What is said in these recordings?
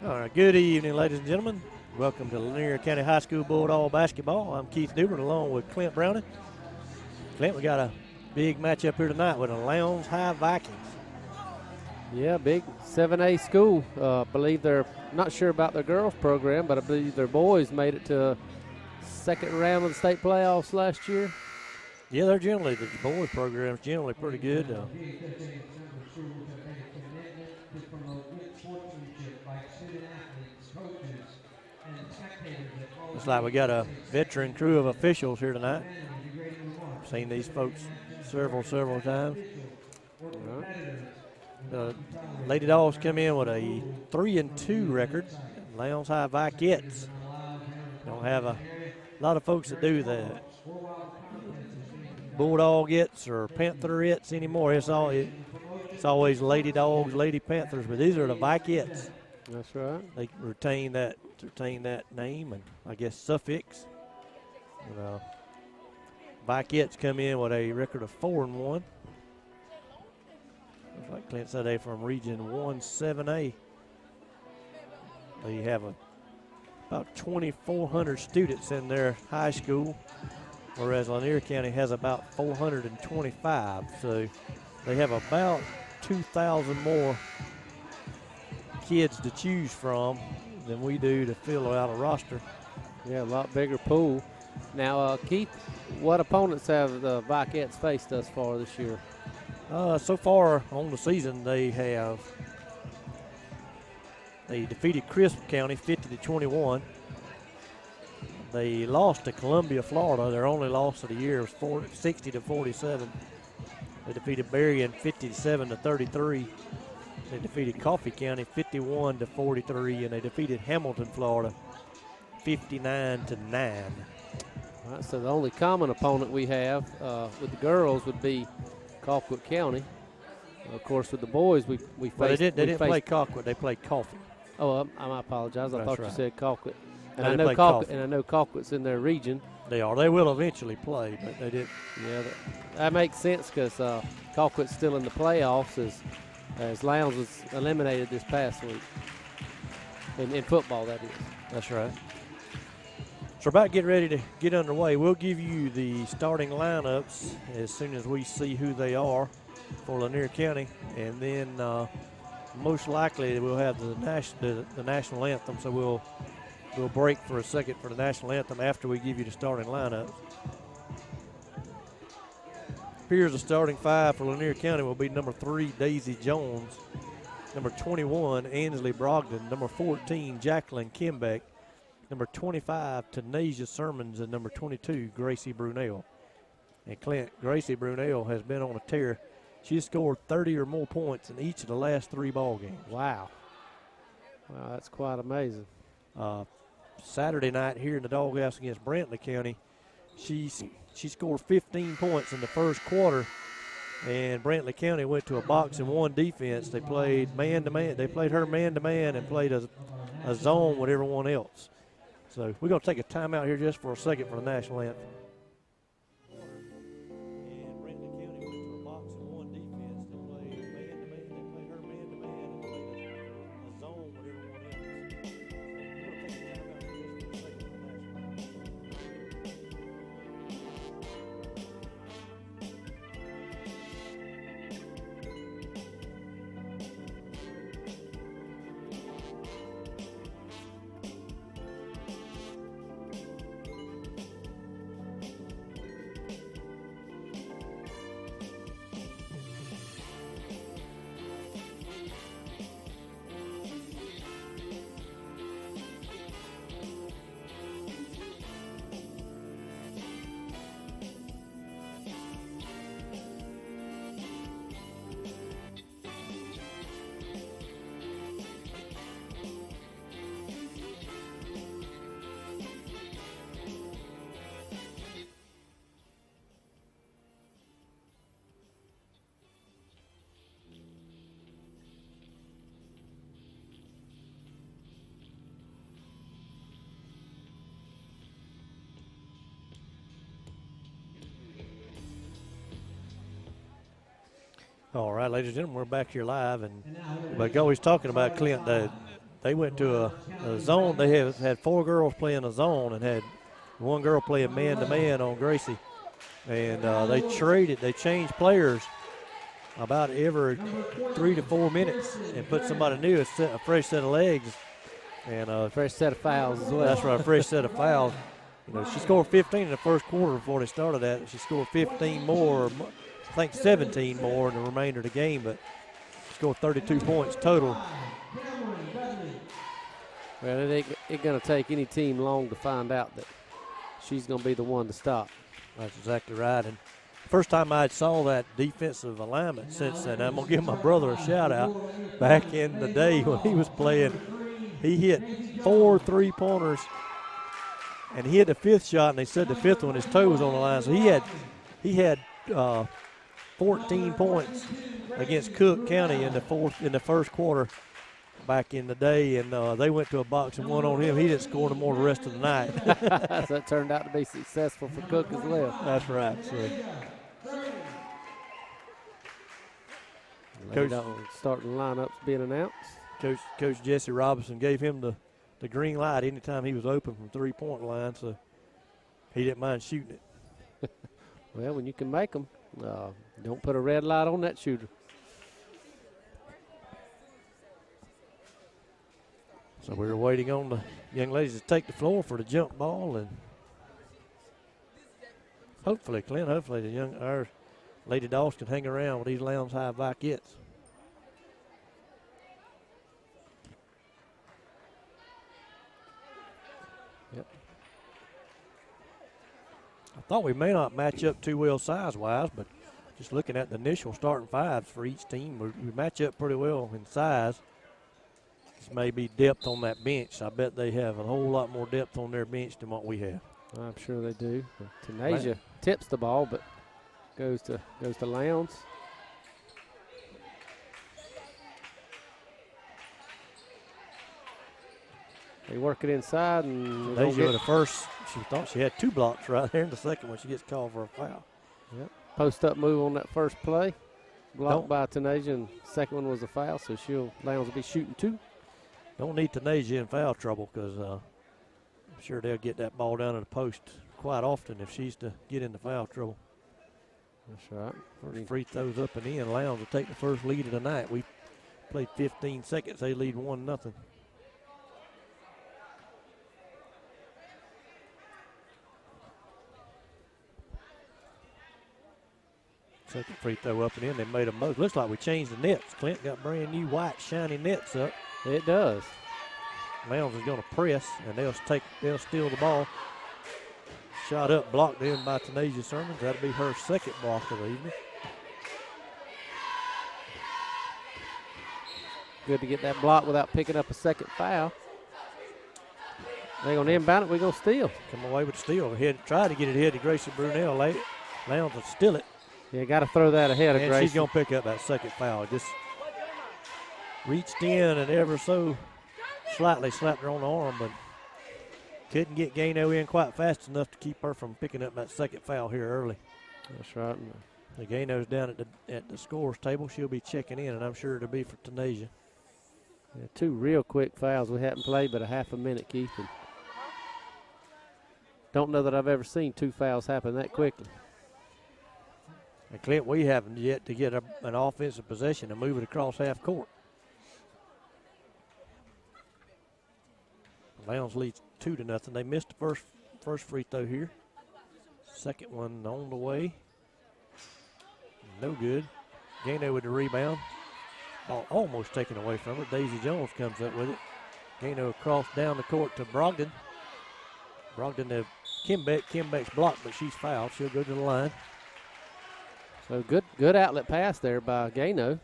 All right, good evening, ladies and gentlemen. Welcome to Lanier County High School Bulldog Basketball. I'm Keith Dubert along with Clint Browning. Clint, we got a big matchup here tonight with the Lowndes High Vikings. Yeah, big 7A school. Believe they're not sure about their girls program, but I believe their boys made it to second round of the state playoffs last year. Yeah, they're generally, the boys program's generally pretty good. Looks like we got a veteran crew of officials here tonight. Seen these folks several times. Lady Dawgs come in with a 3-2 record. Lowndes High Vikings don't have a lot of folks that do that. Bulldogettes or Pantherettes anymore. It's always Lady Dogs, Lady Panthers, but these are the Vikings. That's right. They retain that name and I guess suffix. Vikings come in with a record of 4-1. Looks like Clint said, they from Region 1 7A. They have about 2,400 students in their high school, whereas Lanier County has about 425. So they have about 2,000 more kids to choose from than we do to fill out a roster. Yeah, a lot bigger pool. Now, Keith, what opponents have the Vikings faced thus far this year? So far on the season, they defeated Crisp County 50-21. They lost to Columbia, Florida. Their only loss of the year was 60-47. They defeated Berrien 57-33. They defeated Coffee County 51-43, and they defeated Hamilton, Florida 59-9. All right, so the only common opponent we have with the girls would be Colquitt County. Of course, with the boys, we faced. Well, they didn't play Colquitt. They played Coffee. Oh, I apologize. I thought you said Colquitt. And no, I know Colquitt's in their region. They are. They will eventually play, but they didn't. Yeah, that makes sense because Colquitt's still in the playoffs as Lowndes was eliminated this past week. In football, that is. That's right. So we're about to get ready to get underway. We'll give you the starting lineups as soon as we see who they are for Lanier County, and then most likely we'll have the national anthem. So we'll break for a second for the national anthem after we give you the starting lineup. Here's the starting five for Lanier County. Will be number 3, Daisy Jones, number 21, Ansley Brogdon, number 14, Jacqueline Kimbeck, number 25, Tanasia Sermons, and number 22, Gracie Brunel. And Clint, Gracie Brunel has been on a tear. She's scored 30 or more points in each of the last 3 ball games. Wow. Wow, that's quite amazing. Saturday night here in the Doghouse against Brantley County, she scored 15 points in the first quarter, and Brantley County went to a box-and-one defense. They played man-to-man. They played her man-to-man and played a zone with everyone else. So we're going to take a timeout here just for a second for the national anthem. And Brantley County went to a box-and-one defense. They played man-to-man. They played her man-to-man and played a zone with everyone else. We're going to take a timeout here just for a second for the national All right, ladies and gentlemen, we're back here live, and like always talking about Clint, the they went to a zone. They had 4 girls playing a zone and had 1 girl playing man-to-man on Gracie. And they changed players about every 3 to 4 minutes and put somebody new, a fresh set of legs. And a fresh set of fouls as well. That's right, a fresh set of fouls. You know, she scored 15 in the first quarter before they started that. She scored 15 more, I think 17 more in the remainder of the game, but she scored 32 points total. Well, it ain't going to take any team long to find out that she's going to be the one to stop. That's exactly right. And first time I saw that defensive alignment since then, I'm going to give my brother a shout out. Back in the day when he was playing, he hit 4 3-pointers, and he hit the 5th shot, and they said the 5th one, his toe was on the line. So he had 14 points against Cook County in the first quarter back in the day, and they went to a box and one on him. He didn't score no more the rest of the night. So that turned out to be successful for Cook as well. That's right. So. Coach, starting lineups being announced. Coach Jesse Robinson gave him the green light anytime he was open from 3-point line, so he didn't mind shooting it. Well, when you can make them, don't put a red light on that shooter. So we were waiting on the young ladies to take the floor for the jump ball, and hopefully, Clint, our Lady Dawgs can hang around with these Lowndes High Vikings. Yep. I thought we may not match up too well size-wise, but just looking at the initial starting fives for each team, we match up pretty well in size. This may be depth on that bench. I bet they have a whole lot more depth on their bench than what we have. I'm sure they do. Tanasia tips the ball, but goes to Lowndes. They work it inside, and Tanasia the first. She thought she had 2 blocks right there. In the second one, she gets called for a foul. Yep. Post-up move on that first play. Blocked by Tanasia, and second one was a foul, so Lowndes will be shooting 2. Don't need Tanasia in foul trouble because I'm sure they'll get that ball down in the post quite often if she's to get into foul trouble. That's right. First free throws up and in. Lowndes will take the first lead of the night. We played 15 seconds. They lead 1-0. Second free throw up and in. They made a move. Looks like we changed the nets. Clint got brand new white shiny nets up. It does. Lowndes is going to press, and they'll steal the ball. Shot up, blocked in by Tanasia Sermons. That'll be her second block of the evening. Good to get that block without picking up a second foul. They're going to inbound it. We're going to steal. Come away with the steal. Try to get it ahead to Gracie Brunel. Lowndes will steal it. Yeah, got to throw that ahead of Gracie. And she's going to pick up that second foul. Just reached in and ever so slightly slapped her on the arm, but couldn't get Gano in quite fast enough to keep her from picking up that second foul here early. That's right. The Gano's down at the scores table. She'll be checking in, and I'm sure it'll be for Tanasia. Yeah, 2 real quick fouls. We hadn't played but a half a minute, Keith. And don't know that I've ever seen 2 fouls happen that quickly. And Clint, we haven't yet to get an offensive possession and move it across half court. Lowndes leads 2-0. They missed the first free throw here. Second one on the way. No good. Gano with the rebound. Ball almost taken away from her. Daisy Jones comes up with it. Gano across down the court to Brogdon. Brogdon to Kimbeck. Kimbeck's blocked, but she's fouled. She'll go to the line. So good outlet pass there by Gano.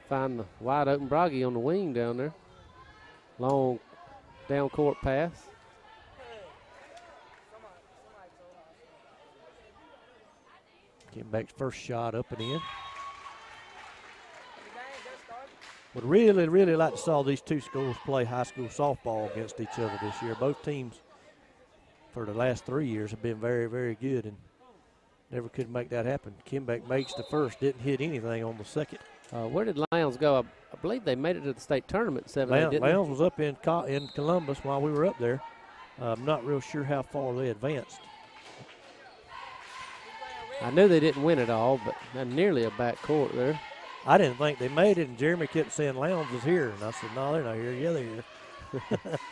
Find the wide open Broggy on the wing down there. Long down court pass. Kimbeck's first shot up and in. Would really, really like to saw these 2 schools play high school softball against each other this year. Both teams for the last 3 years have been very, very good and never could make that happen. Kimbeck makes the first, didn't hit anything on the second. Where did Lowndes go? I believe they made it to the state tournament 7A, didn't Lowndes was up in Columbus while we were up there. I'm not real sure how far they advanced. I knew they didn't win it all, but nearly a back court there. I didn't think they made it, and Jeremy kept saying Lowndes is here. And I said, no, they're not here. Yeah, they're here.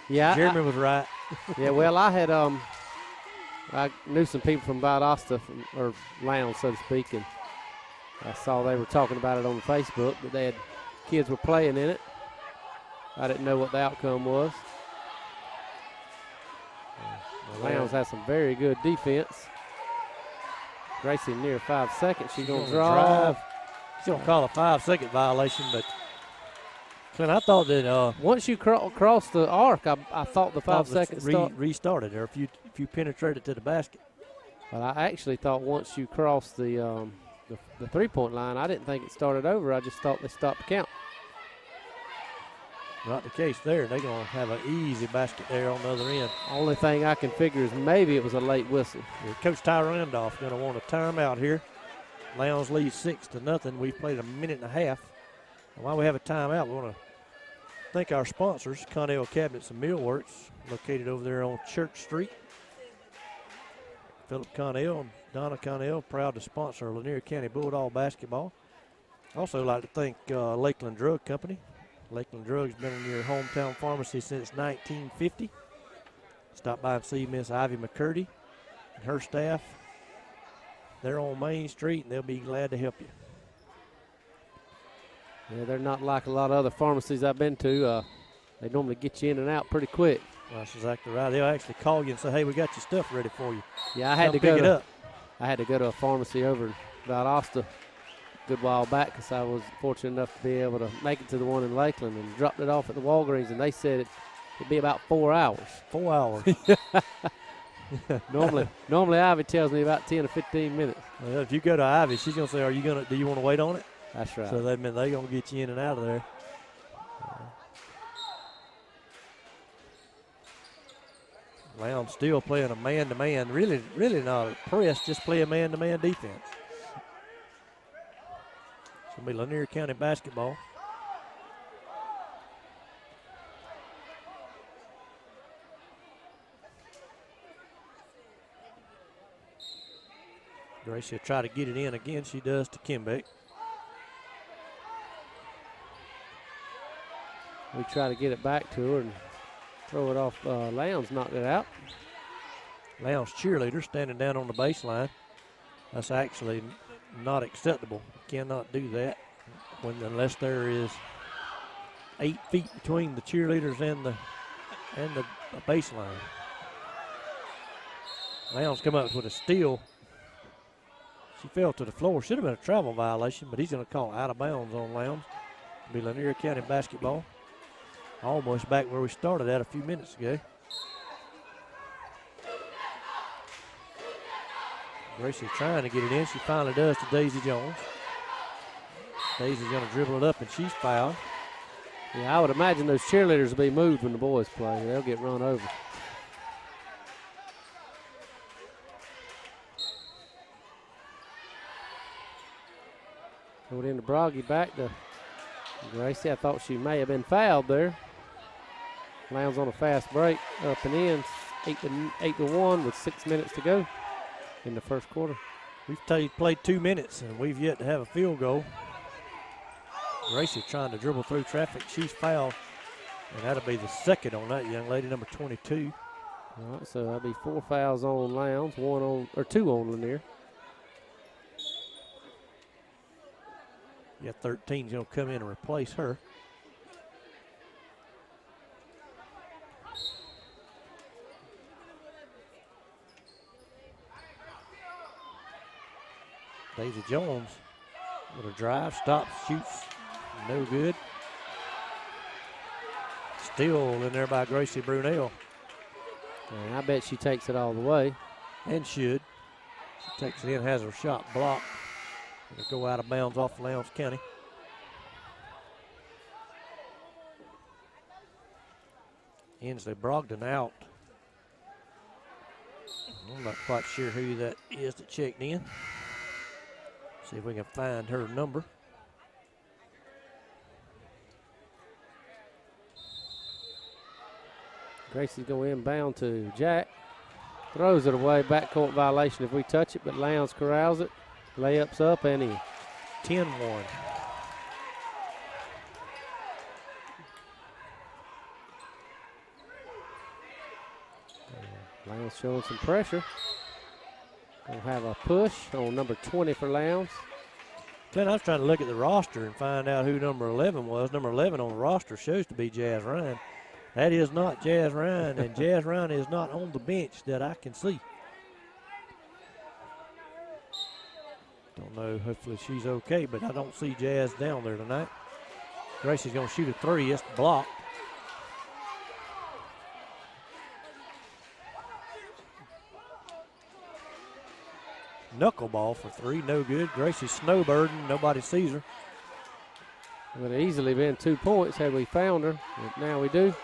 Yeah, Jeremy was right. Yeah, well, I had I knew some people from Valdosta, or Lowndes, so to speak, and I saw they were talking about it on Facebook, that they had kids were playing in it. I didn't know what the outcome was. Lowndes has some very good defense. Gracie near 5 seconds. She's going to drive. She's going to call a 5-second violation, but Clint, I thought that once you cross the arc, I thought the 5 seconds restarted, or if you penetrated to the basket. But I actually thought once you cross the 3-point line, I didn't think it started over. I just thought they stopped the count. Not the case there. They're going to have an easy basket there on the other end. Only thing I can figure is maybe it was a late whistle. Yeah, Coach Ty Randolph going to want a timeout here. Lowndes leads 6-0. We've played a minute and a half. And while we have a timeout, we want to thank our sponsors, Connell Cabinets Millworks, located over there on Church Street. Philip Connell and Donna Connell, proud to sponsor Lanier County Bulldog basketball. Also like to thank Lakeland Drug Company. Lakeland Drug's been in your hometown pharmacy since 1950. Stop by and see Miss Ivy McCurdy and her staff. They're on Main Street, and they'll be glad to help you. Yeah, they're not like a lot of other pharmacies I've been to. They normally get you in and out pretty quick. That's exactly right. They'll actually call you and say, hey, we got your stuff ready for you. Yeah, I had to go to a pharmacy over in Valdosta a good while back because I was fortunate enough to be able to make it to the one in Lakeland and dropped it off at the Walgreens, and they said it'd be about 4 hours. 4 hours. Normally Ivy tells me about 10 or 15 minutes. Well, if you go to Ivy, she's going to say, do you want to wait on it? That's right. So that means they're going to get you in and out of there. Lowndes still playing a man-to-man. Really not a press, just play a man-to-man defense. It's going to be Lanier County basketball. Gracie will try to get it in again. She does to Kimbeck. We try to get it back to her and throw it off. Lowndes knocked it out. Lowndes cheerleader standing down on the baseline. That's actually not acceptable. You cannot do that unless there is 8 feet between the cheerleaders and the baseline. Lowndes come up with a steal. She fell to the floor. Should have been a travel violation, but he's going to call out of bounds on Lowndes. It'll be Lanier County basketball. Almost back where we started at a few minutes ago. Gracie trying to get it in. She finally does to Daisy Jones. Daisy's going to dribble it up, and she's fouled. Yeah, I would imagine those cheerleaders will be moved when the boys play. They'll get run over. Throw it into Broggy, back to Gracie. I thought she may have been fouled there. Lowndes on a fast break, up and in, 8-1 with 6 minutes to go in the first quarter. We've played 2 minutes, and we've yet to have a field goal. Gracie trying to dribble through traffic. She's fouled, and that'll be the second on that young lady, number 22. All right, so that'll be 4 fouls on Lowndes, 2 on Lanier. Yeah, 13's going to come in and replace her. Daisy Jones with a drive, stops, shoots, no good. Still in there by Gracie Brunel. And I bet she takes it all the way. And should. She takes it in, has her shot blocked. It'll go out of bounds off Lowndes County. Inslee Brogdon out. I'm not quite sure who that is that checked in. See if we can find her number. Gracie's going inbound to Jack. Throws it away, backcourt violation if we touch it, but Lowndes corrals it. Layups up and in. 10-1. Lowndes showing some pressure. Gonna have a push on number 20 for Lowndes. Clint, I was trying to look at the roster and find out who number 11 was. Number 11 on the roster shows to be Jazz Ryan. That is not Jazz Ryan, and Jazz Ryan is not on the bench that I can see. Don't know, hopefully she's okay, but I don't see Jazz down there tonight. Gracie's gonna shoot a three, it's blocked. Knuckleball for three, no good. Gracie's snowbirding, nobody sees her. It would have easily been 2 points had we found her, but now we do.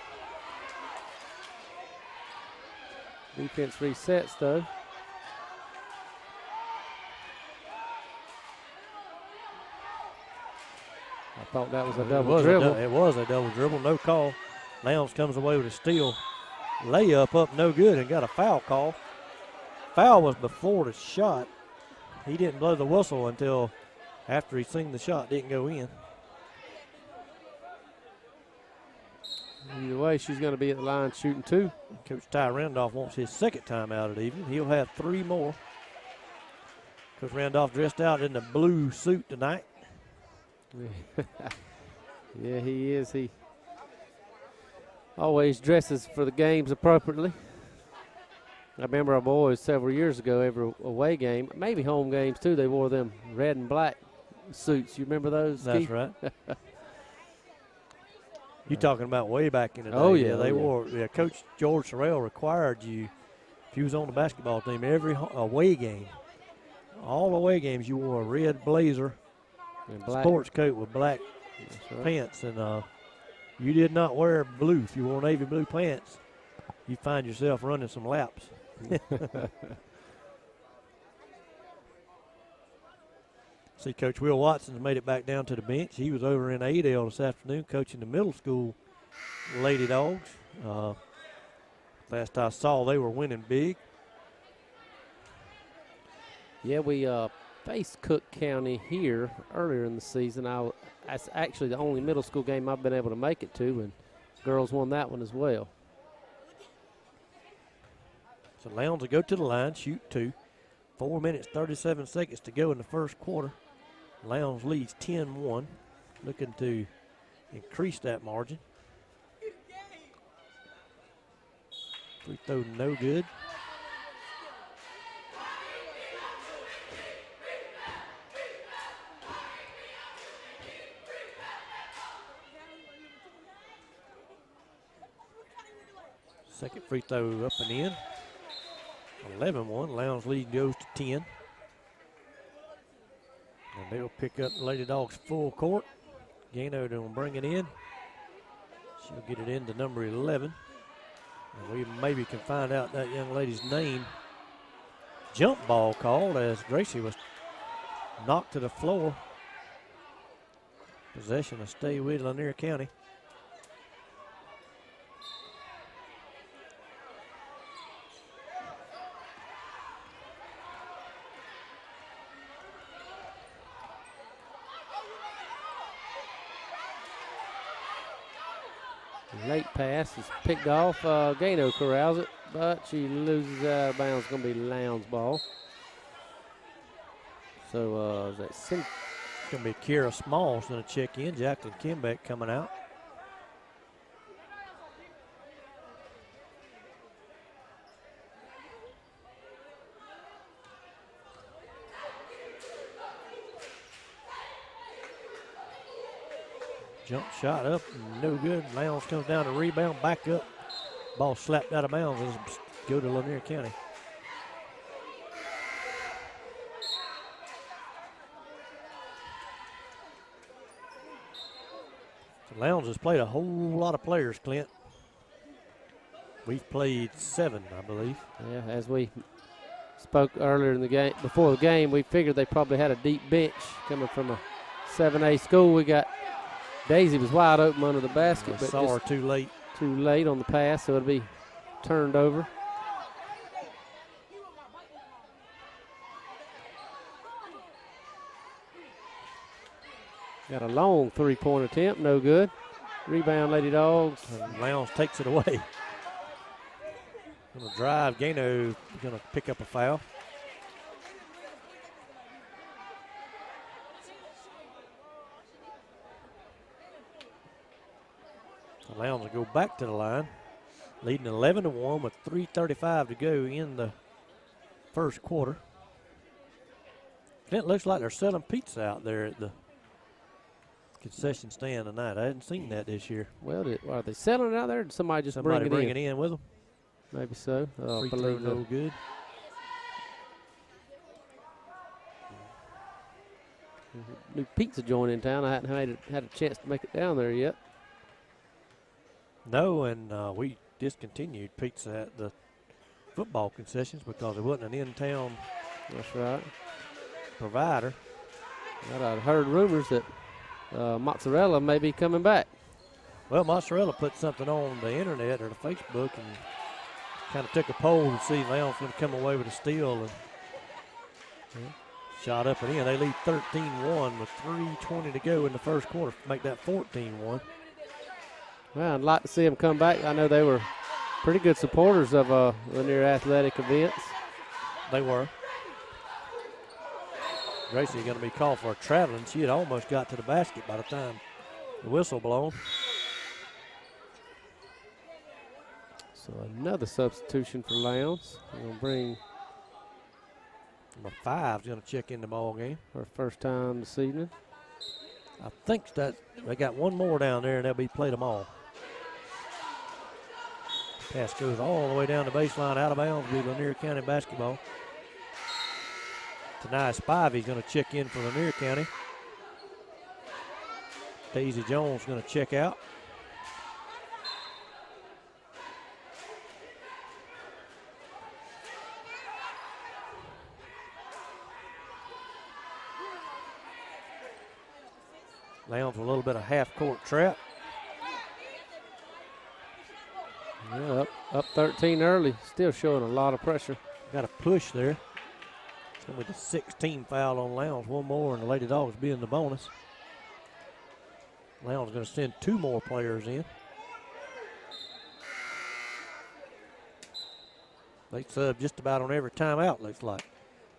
Defense resets though. I thought that was a double dribble. It was a double dribble, no call. Lowndes comes away with a steal. Layup up, no good, and got a foul call. Foul was before the shot. He didn't blow the whistle until after he seen the shot didn't go in. Either way, she's going to be at the line shooting 2. Coach Ty Randolph wants his second timeout of the evening. He'll have 3 more. Coach Randolph dressed out in the blue suit tonight. Yeah, he is. He always dresses for the games appropriately. I remember our boys several years ago, every away game, maybe home games too, they wore them red and black suits. You remember those? That's right. You talking about way back in the day. Oh, yeah. They wore, Coach George Sorrell required you, if you was on the basketball team, every away game, all away games, you wore a red blazer, and sports coat with black pants, and you did not wear blue. If you wore navy blue pants, you find yourself running some laps. See, Coach Will Watson's made it back down to the bench. He was over in Adel this afternoon coaching the middle school Lady Dogs. Last I saw, they were winning big. Yeah, we faced Cook County here earlier in the season. That's actually the only middle school game I've been able to make it to, and girls won that one as well. So Lowndes will go to the line, shoot 2. 4 minutes, 37 seconds to go in the first quarter. Lowndes leads 10-1, looking to increase that margin. Free throw no good. Second free throw up and in. 11-1. Lowndes lead goes to 10. And they'll pick up Lady Dogs full court. Gano will bring it in. She'll get it into number 11. And we maybe can find out that young lady's name. Jump ball called as Gracie was knocked to the floor. Possession will stay with Lanier County. Late pass is picked off. Gano corrals it, but she loses out of bounds. It's going to be Lowndes' ball. So is that it's going to be Kira Smalls going to check in. Jacqueline Kimbeck coming out. Jump shot up, no good. Lowndes comes down to rebound, back up. Ball slapped out of bounds and go to Lanier County. So Lowndes has played a whole lot of players, Clint. We've played 7, I believe. Yeah, as we spoke earlier in the game, before the game, we figured they probably had a deep bench coming from a 7A school. We got Daisy was wide open under the basket, but saw her too late. Too late on the pass, so it'll be turned over. Got a long three-point attempt, no good. Rebound, Lady Dawgs. And Lowndes takes it away. Gonna drive. Gano gonna pick up a foul. Lowndes will go back to the line, leading 11-1 with 3:35 to go in the first quarter. It looks like they're selling pizza out there at the concession stand tonight. I hadn't seen that this year. Well, are they selling it out there, or did somebody just bring it in with them? Maybe so. Free throw, no good. New pizza joint in town. I hadn't had a chance to make it down there yet. No, and we discontinued pizza at the football concessions because it wasn't an in-town. That's right. Provider. Well, I'd heard rumors that mozzarella may be coming back. Well, mozzarella put something on the internet or the Facebook and kind of took a poll to see if Lowndes going to come away with a steal and shot up and in. They lead 13-1 with 3:20 to go in the first quarter. Make that 14-1. Well, I'd like to see them come back. I know they were pretty good supporters of Lanier athletic events. They were. Gracie going to be called for a traveling. She had almost got to the basket by the time the whistle blown. So another substitution for Lowndes. We're going to bring number 5 is going to check in the ball game. Her first time this evening. I think that they got one more down there and they'll be played them all. Pass goes all the way down the baseline, out of bounds, be Lanier County basketball. Tonight, Spivey's going to check in for Lanier County. Daisy Jones going to check out. Lowndes with a little bit of half-court trap. Yeah, up 13 early. Still showing a lot of pressure. Got a push there. It's going to be the 16 foul on Lowndes. One more, and the Lady Dawgs be in the bonus. Lowndes going to send 2 more players in. They sub just about on every timeout, looks like.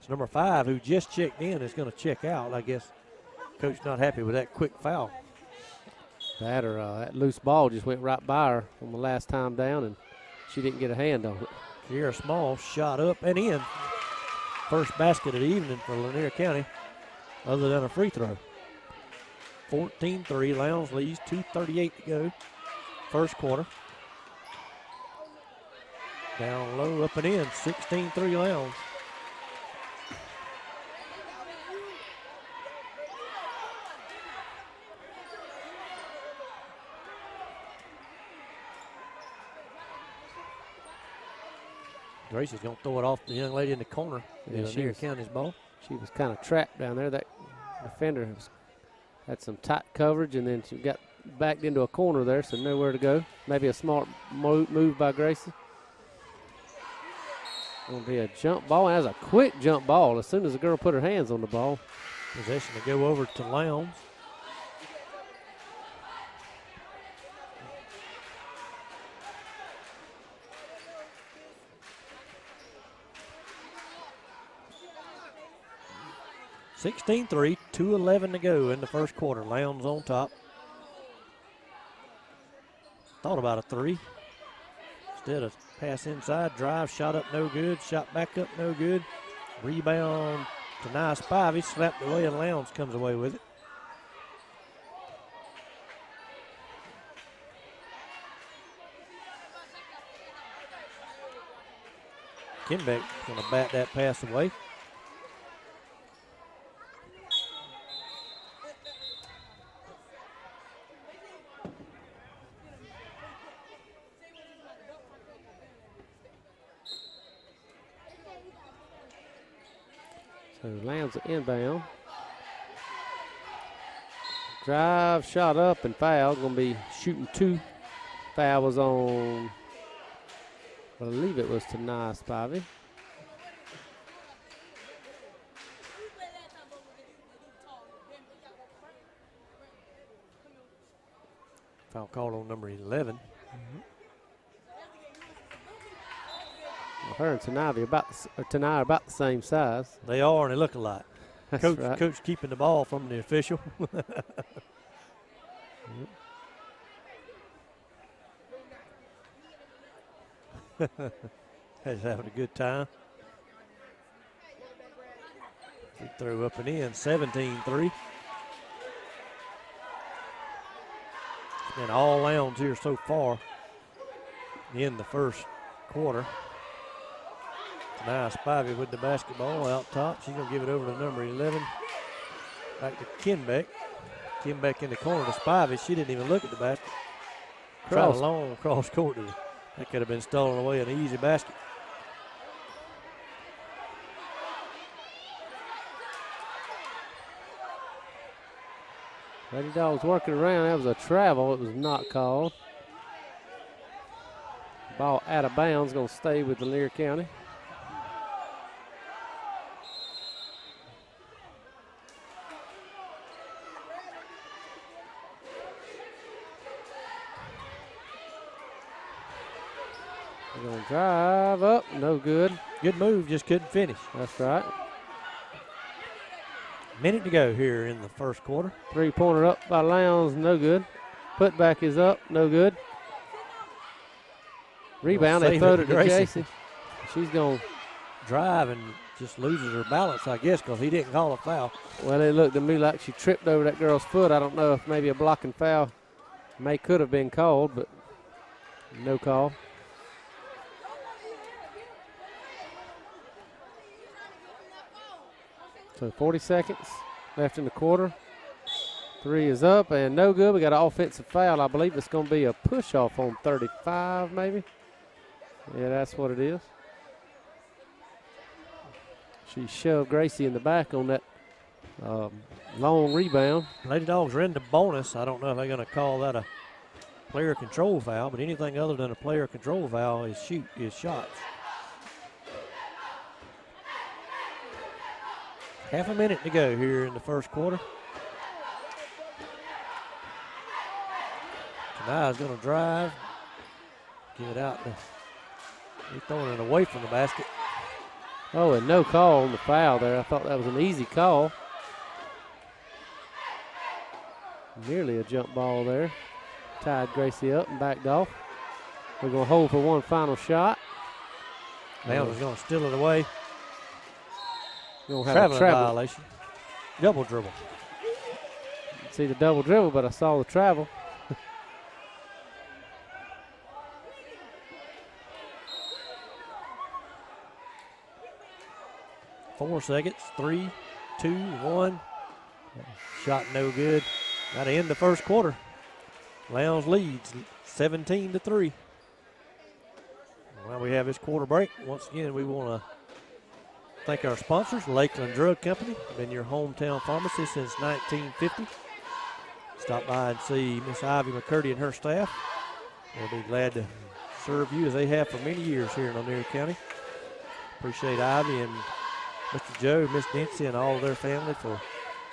It's number 5 who just checked in is going to check out. I guess coach not happy with that quick foul. That loose ball just went right by her on the last time down, and she didn't get a hand on it. Kiera Small shot up and in. First basket of the evening for Lanier County, other than a free throw. 14-3, Lowndes leads, 2:38 to go. First quarter. Down low, up and in, 16-3 Lowndes. Gracie's going to throw it off the young lady in the corner. Yeah, Lanier County's ball. She was kind of trapped down there. That defender had some tight coverage, and then she got backed into a corner there, so nowhere to go. Maybe a smart move by Gracie. Going to be a jump ball. And that's a quick jump ball as soon as the girl put her hands on the ball. Possession to go over to Lowndes. (16-3), 2:11 to go in the first quarter. Lowndes on top. Thought about a 3. Instead of pass inside, drive, shot up, no good. Shot back up, no good. Rebound to Nice Spivey, slapped away, and Lowndes comes away with it. Kinbeck's going to bat that pass away. So Lowndes inbound. Drive, shot up, and foul. Going to be shooting 2 fouls on believe it was Tanaya Spivey. Foul call on number 11. Well, her and Tanaya are about the same size. They are, and they look alike. That's Coach, right. Coach keeping the ball from the official. He's having a good time. He threw up and in, 17-3. It's been all Lowndes here so far in the first quarter. Now Spivey with the basketball out top. She's going to give it over to number 11. Back to Kenbeck. Kenbeck in the corner to Spivey. She didn't even look at the basket. Tried a long cross court. That could have been stolen away, an easy basket. Lady Dawgs working around. That was a travel. It was not called. Ball out of bounds. Going to stay with Lanier County. They're going to drive up. No good. Good move, just couldn't finish. That's right. Minute to go here in the first quarter. Three-pointer up by Lowndes, no good. Putback is up, no good. Rebound, they throw it to Gracie. She's going to drive and just loses her balance, I guess, because he didn't call a foul. Well, it looked to me like she tripped over that girl's foot. I don't know if maybe a blocking foul could have been called, but no call. So 40 seconds left in the quarter. Three is up and no good. We got an offensive foul. I believe it's going to be a push-off on 35 maybe. Yeah, that's what it is. She shoved Gracie in the back on that long rebound. Lady Dawgs are in the bonus. I don't know if they're going to call that a player control foul, but anything other than a player control foul is shots. Half a minute to go here in the first quarter. Tanaya's going to drive, give it out. He's throwing it away from the basket. Oh, and no call on the foul there. I thought that was an easy call. Nearly a jump ball there. Tied Gracie up and backed off. We're going to hold for one final shot. Lowndes is going to steal it away. Going to have a travel violation. Double dribble. Didn't see the double dribble, but I saw the travel. Four seconds. 3, 2, 1. Shot no good. Got to end the first quarter. Lowndes leads 17-3. Well, we have this quarter break. Once again, we want to thank our sponsors, Lakeland Drug Company. Been your hometown pharmacy since 1950. Stop by and see Miss Ivy McCurdy and her staff. They'll be glad to serve you as they have for many years here in Lanier County. Appreciate Ivy and Mr. Joe, Miss Nancy, and all of their family for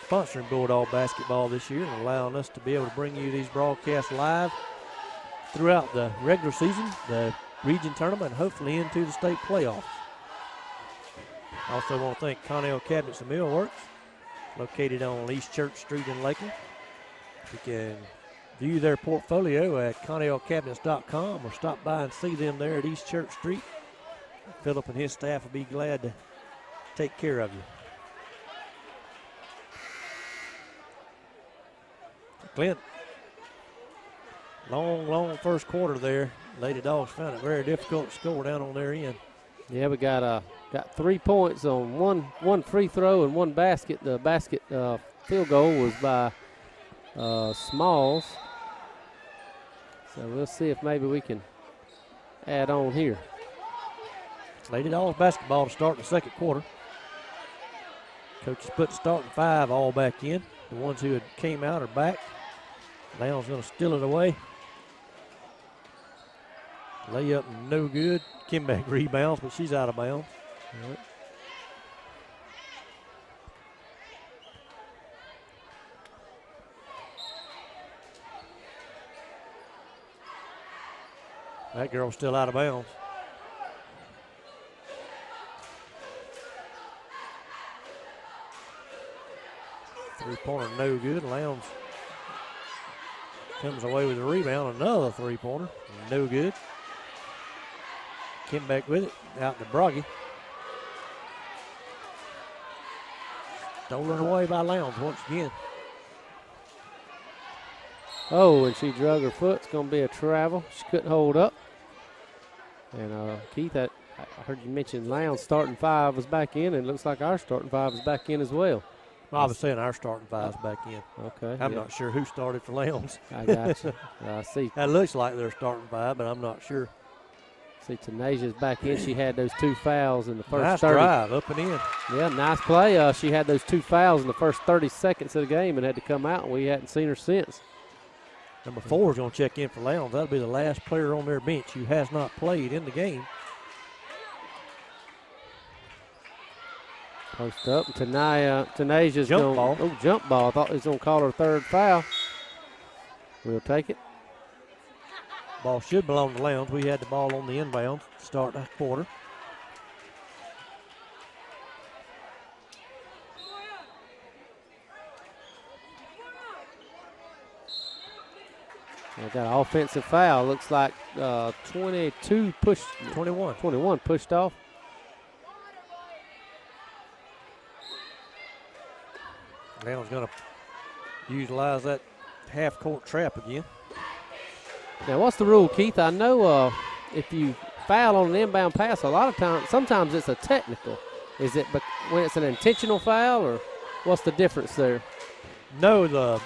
sponsoring Bulldog basketball this year and allowing us to be able to bring you these broadcasts live throughout the regular season, the region tournament, and hopefully into the state playoffs. I also want to thank Connell Cabinets Millworks, located on East Church Street in Lakeland. You can view their portfolio at connellcabinets.com or stop by and see them there at East Church Street. Philip and his staff will be glad to take care of you. Clint, long first quarter there. Lady Dawgs found it very difficult to score down on their end. Yeah, we got 3 points on one free throw and one basket. The basket field goal was by Smalls. So we'll see if maybe we can add on here. Lady Dawgs basketball to start the second quarter. Coaches put the starting 5 all back in. The ones who had came out are back. Lowndes going to steal it away. Layup no good. Kimbeck rebounds, but she's out of bounds. All right. That girl's still out of bounds. Three-pointer no good. Lowndes comes away with a rebound. Another three-pointer. No good. Kimbeck with it. Out to Broggy. Stolen away by Lowndes once again. Oh, and she drug her foot. It's going to be a travel. She couldn't hold up. And Keith, I heard you mention Lowndes starting five was back in, and it looks like our starting five is back in as well. Well, I was saying our starting five's back in. Okay. I'm not sure who started for Lowndes. I got you. I see. That looks like they're starting five, but I'm not sure. See, Tanasia's back in. She had those 2 fouls in the first nice 30. drive, up and in. Yeah, nice play. She had those 2 fouls in the first 30 seconds of the game and had to come out, and we hadn't seen her since. Number 4 is going to check in for Lowndes. That'll be the last player on their bench who has not played in the game. Post up. Tanasia's Jump ball. Oh, jump ball. I thought he was going to call her third foul. We'll take it. Ball should belong to Lowndes. We had the ball on the inbound to start the quarter. I got an offensive foul. Looks like 22 pushed. 21. 21 pushed off. Lowndes going to utilize that half-court trap again. Now, what's the rule, Keith? I know if you foul on an inbound pass, a lot of times, sometimes it's a technical. Is it when it's an intentional foul, or what's the difference there? No, I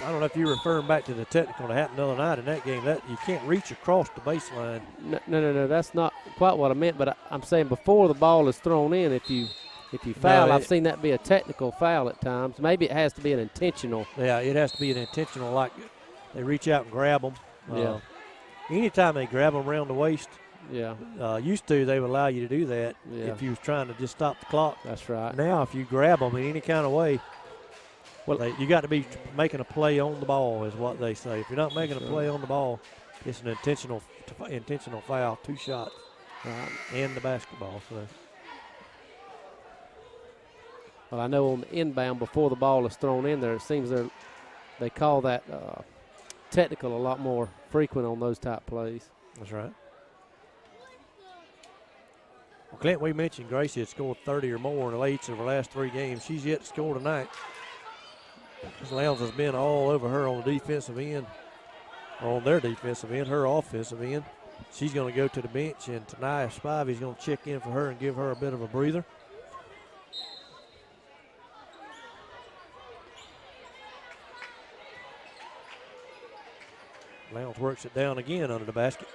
don't know if you're referring back to the technical that happened the other night in that game. That you can't reach across the baseline. No. That's not quite what I meant. But I'm saying before the ball is thrown in, if you foul, No, I've seen that be a technical foul at times. Maybe it has to be an intentional. Yeah, it has to be an intentional. Like they reach out and grab them. Yeah. Anytime they grab them around the waist. Yeah. Used to, they would allow you to do that Yeah. if you was trying to just stop the clock. That's right. Now, if you grab them in any kind of way, well, you got to be making a play on the ball, is what they say. If you're not making a play on the ball, it's an intentional foul. 2 shots and the basketball. So. Well, I know on the inbound before the ball is thrown in there, it seems they call that technical a lot more frequent on those type plays. That's right. Well, Clint, we mentioned Gracie had scored 30 or more in each of her last 3 games. She's yet to score tonight. Lowndes has been all over her on the defensive end, or on their defensive end, her offensive end. She's going to go to the bench, and Tanaya Spivey's going to check in for her and give her a bit of a breather. Lowndes works it down again under the basket.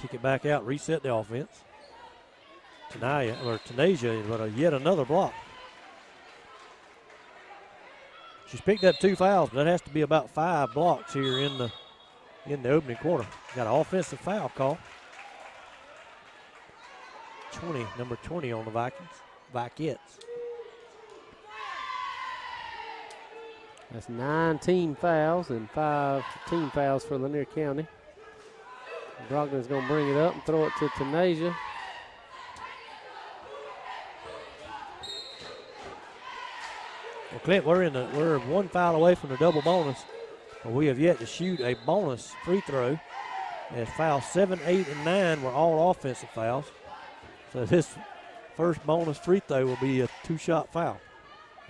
Kick it back out, reset the offense. Tanasia, but yet another block. She's picked up 2 fouls, but that has to be about 5 blocks here in the opening quarter. Got an offensive foul call. Number 20 on the Vikettes. That's 19 fouls and 5 team fouls for Lanier County. Brogdon's going to bring it up and throw it to Tanasia. Well, Clint, we're 1 foul away from the double bonus, but we have yet to shoot a bonus free throw. As fouls 7, 8, and 9 were all offensive fouls. So this first bonus free throw will be a 2-shot foul.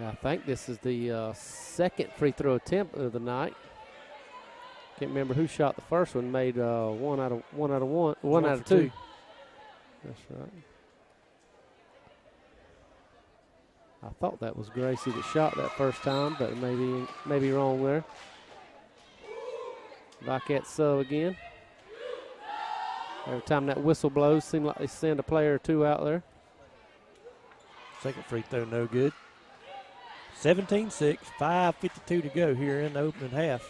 I think this is the second free throw attempt of the night. Can't remember who shot the first one. Made one out of two. That's right. I thought that was Gracie that shot that first time, but maybe wrong there. Vikettes sub again. Every time that whistle blows, seems like they send a player or 2 out there. Second free throw, no good. 17-6, 5:52 to go here in the opening half.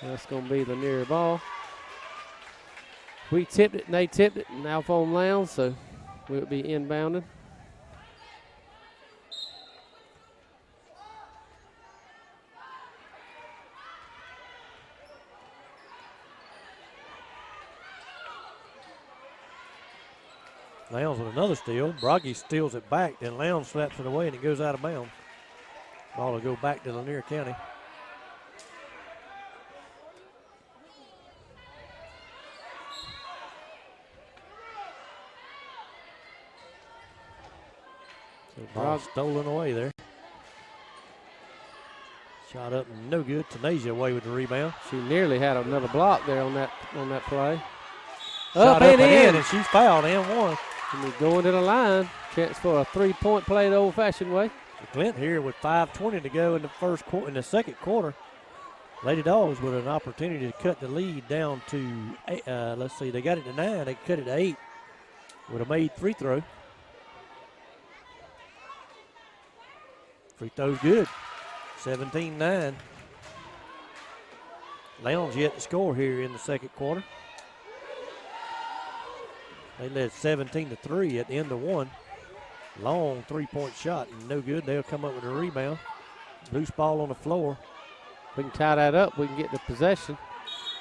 That's going to be the near ball. We tipped it and they tipped it, and out on Lowndes, so we'll be inbounding. Lowndes with another steal. Broggy steals it back, then Lowndes slaps it away, and it goes out of bounds. Ball will go back to Lanier County. So ball stolen away there. Shot up, no good. Tunasia away with the rebound. She nearly had another block there on that play. Shot up and in, and she's fouled and one. And we're going to the line. Chance for a three-point play the old-fashioned way. Clint here with 5:20 to go in the second quarter. Lady Dawgs with an opportunity to cut the lead down to 8, let's see, they got it to 9. They cut it to 8 with a made free throw. Free throw's good. 17-9. Lowndes yet to score here in the second quarter. They led 17-3 at the end of one. Long three-point shot, and no good. They'll come up with a rebound. Loose ball on the floor. If we can tie that up, we can get the possession.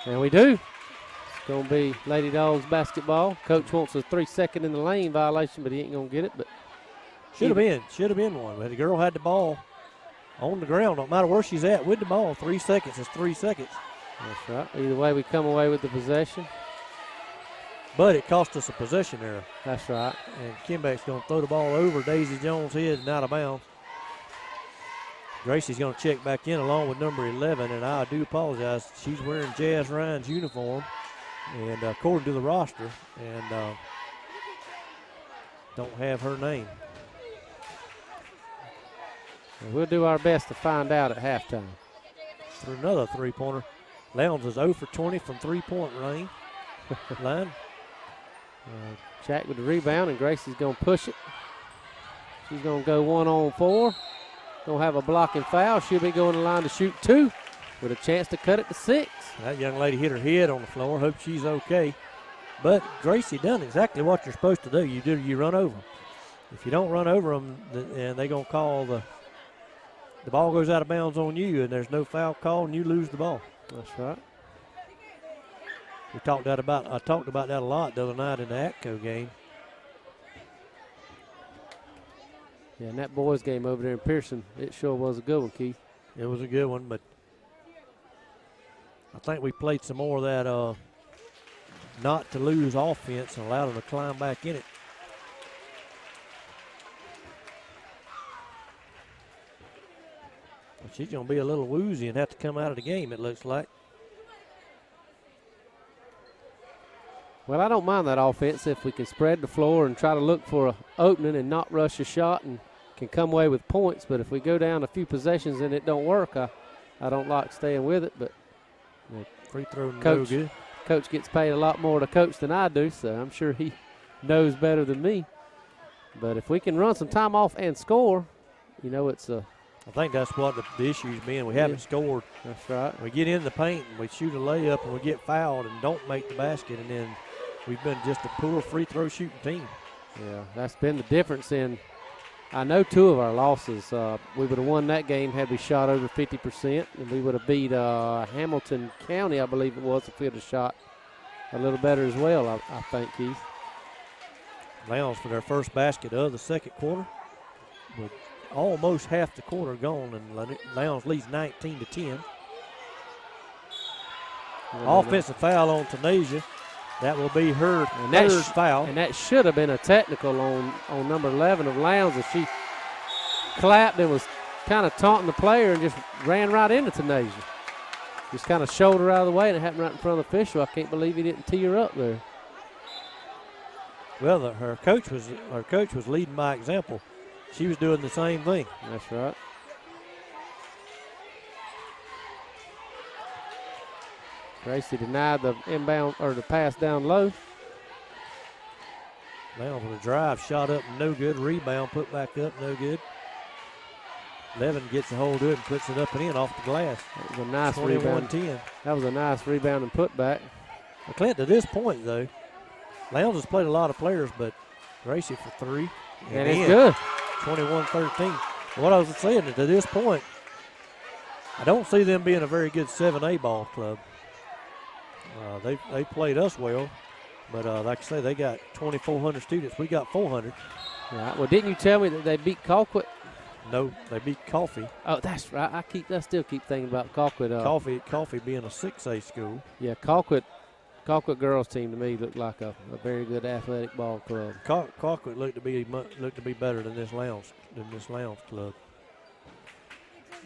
And we do. It's going to be Lady Dawgs basketball. Coach wants a 3-second in the lane violation, but he ain't going to get it. But Should have been one. But the girl had the ball on the ground. Don't matter where she's at with the ball. 3 seconds is 3 seconds. That's right. Either way, we come away with the possession. But it cost us a possession error. That's right. And Kimbeck's going to throw the ball over Daisy Jones' head and out of bounds. Gracie's going to check back in along with number 11, and I do apologize. She's wearing Jazz Ryan's uniform, and according to the roster, and don't have her name. And we'll do our best to find out at halftime. For another three-pointer. Lowndes is 0 for 20 from three-point line. Jack with the rebound, and Gracie's going to push it. She's going to go 1-on-4. Going to have a blocking foul. She'll be going to the line to shoot 2 with a chance to cut it to 6. That young lady hit her head on the floor. Hope she's okay. But Gracie done exactly what you're supposed to do. You run over them. If you don't run over them, and they're going to call the ball goes out of bounds on you, and there's no foul call, and you lose the ball. That's right. I talked about that a lot the other night in the ATCO game. Yeah, and that boys game over there in Pearson, it sure was a good one, Keith. It was a good one, but I think we played some more of that not to lose offense and allowed them to climb back in it. But she's going to be a little woozy and have to come out of the game, it looks like. Well, I don't mind that offense if we can spread the floor and try to look for an opening and not rush a shot and can come away with points. But if we go down a few possessions and it don't work, I don't like staying with it. But free throw coach, no good. Coach gets paid a lot more to coach than I do, so I'm sure he knows better than me. But if we can run some time off and score, you know, it's a. I think that's what the issue's been. We haven't scored. That's right. We get in the paint and we shoot a layup and we get fouled and don't make the basket, and then we've been just a poor free throw shooting team. Yeah, that's been the difference in, I know 2 of our losses. We would have won that game had we shot over 50%, and we would have beat Hamilton County, I believe it was, if we had a shot a little better as well, I think, Keith. Lowndes for their first basket of the second quarter. With almost half the quarter gone, and Lowndes leads 19-10. Offensive foul on Tunasia. That will be her third foul. And that should have been a technical on number 11 of Lowndes, as she clapped and was kind of taunting the player and just ran right into Tunasia. Just kind of shoulder out of the way, and it happened right in front of the official. I can't believe he didn't tee her up there. Well, her coach was leading by example. She was doing the same thing. That's right. Gracie denied the inbound or the pass down low. Lowndes with a drive, shot up, no good. Rebound, put back up, no good. Levin gets a hold of it and puts it up and in off the glass. That was a nice rebound. 21-10. That was a nice rebound and putback. Well, Clint, to this point, though, Lowndes has played a lot of players, but Gracie for three. And it's good. 21-13. What I was saying, to this point, I don't see them being a very good 7A ball club. They played us well, but like I say, they got 2,400 students. We got 400. Right. Well, didn't you tell me that they beat Colquitt? No, they beat Coffee. Oh, that's right. I still keep thinking about Colquitt. Coffee being a 6A school. Yeah, Colquitt girls team to me looked like a very good athletic ball club. Colquitt looked to be better than this Lowndes club.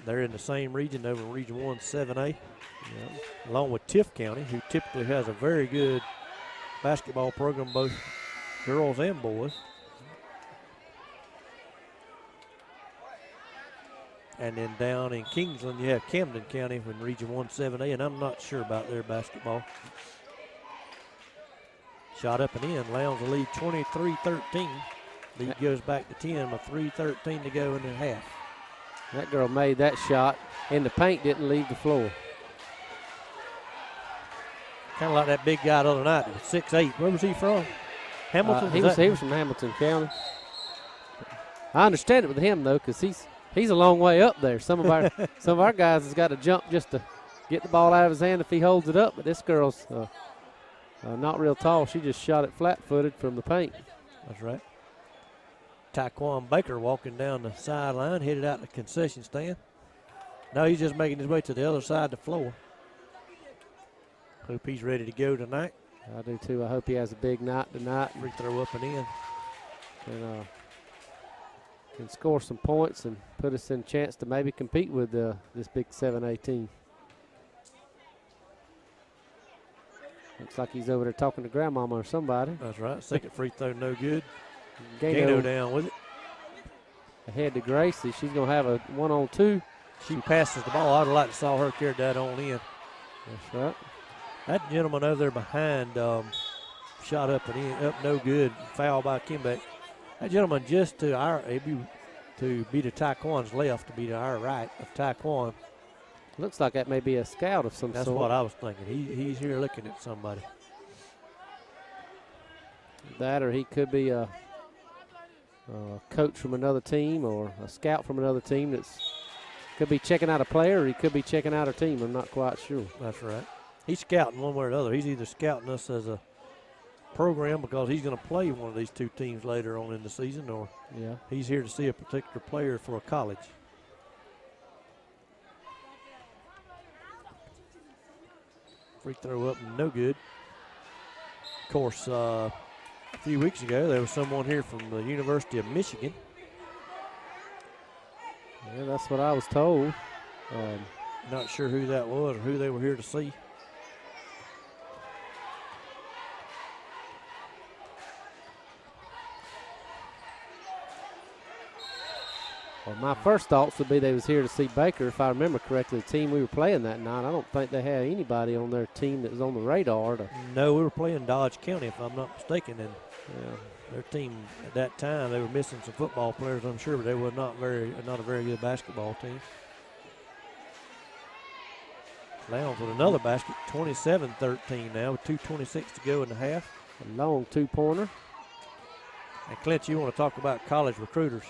They're in the same region, over in Region 1 7A, along with Tift County, who typically has a very good basketball program, both girls and boys. And then down in Kingsland, you have Camden County in Region 1 7A, and I'm not sure about their basketball. Shot up and in. Lowndes will lead 23-13. Lead goes back to 10 with 3:13 to go in the half. That girl made that shot, and the paint didn't leave the floor. Kind of like that big guy the other night, 6'8". Where was he from? Hamilton? He was from Hamilton County. I understand it with him, though, because he's a long way up there. Some of our guys has got to jump just to get the ball out of his hand if he holds it up, but this girl's not real tall. She just shot it flat-footed from the paint. That's right. Taquan Baker walking down the sideline, headed out the concession stand. No, he's just making his way to the other side of the floor. Hope he's ready to go tonight. I do too. I hope he has a big night tonight. Free throw up and in. And can score some points and put us in a chance to maybe compete with this big 7A team. Looks like he's over there talking to grandmama or somebody. That's right. Second free throw, no good. Gano down with it. Ahead to Gracie. She's going to have a 1-on-2. She passes the ball. I'd like to saw her carry that on in. That's right. That gentleman over there behind shot up and in, up no good. Foul by Kimbeck. That gentleman just to be to Taquan's left, to be to our right of Taquan. Looks like that may be a scout of some That's sort. what I was thinking. He's here looking at somebody. That, or he could be a coach from another team or a scout from another team could be checking out a player, or he could be checking out a team. I'm not quite sure. That's right. He's scouting one way or the other. He's either scouting us as a program because he's going to play one of these two teams later on in the season, or he's here to see a particular player for a college. Free throw up and no good. Of course, a few weeks ago, there was someone here from the University of Michigan. Yeah, that's what I was told. Not sure who that was or who they were here to see. Well, my first thoughts would be they was here to see Baker. If I remember correctly, the team we were playing that night, I don't think they had anybody on their team that was on the radar. No, we were playing Dodge County, if I'm not mistaken, and their team at that time, they were missing some football players, I'm sure, but they were not a very good basketball team. Lowndes with another basket, 27-13 now, with 2:26 to go in the half. A long two-pointer. And Clint, you want to talk about college recruiters.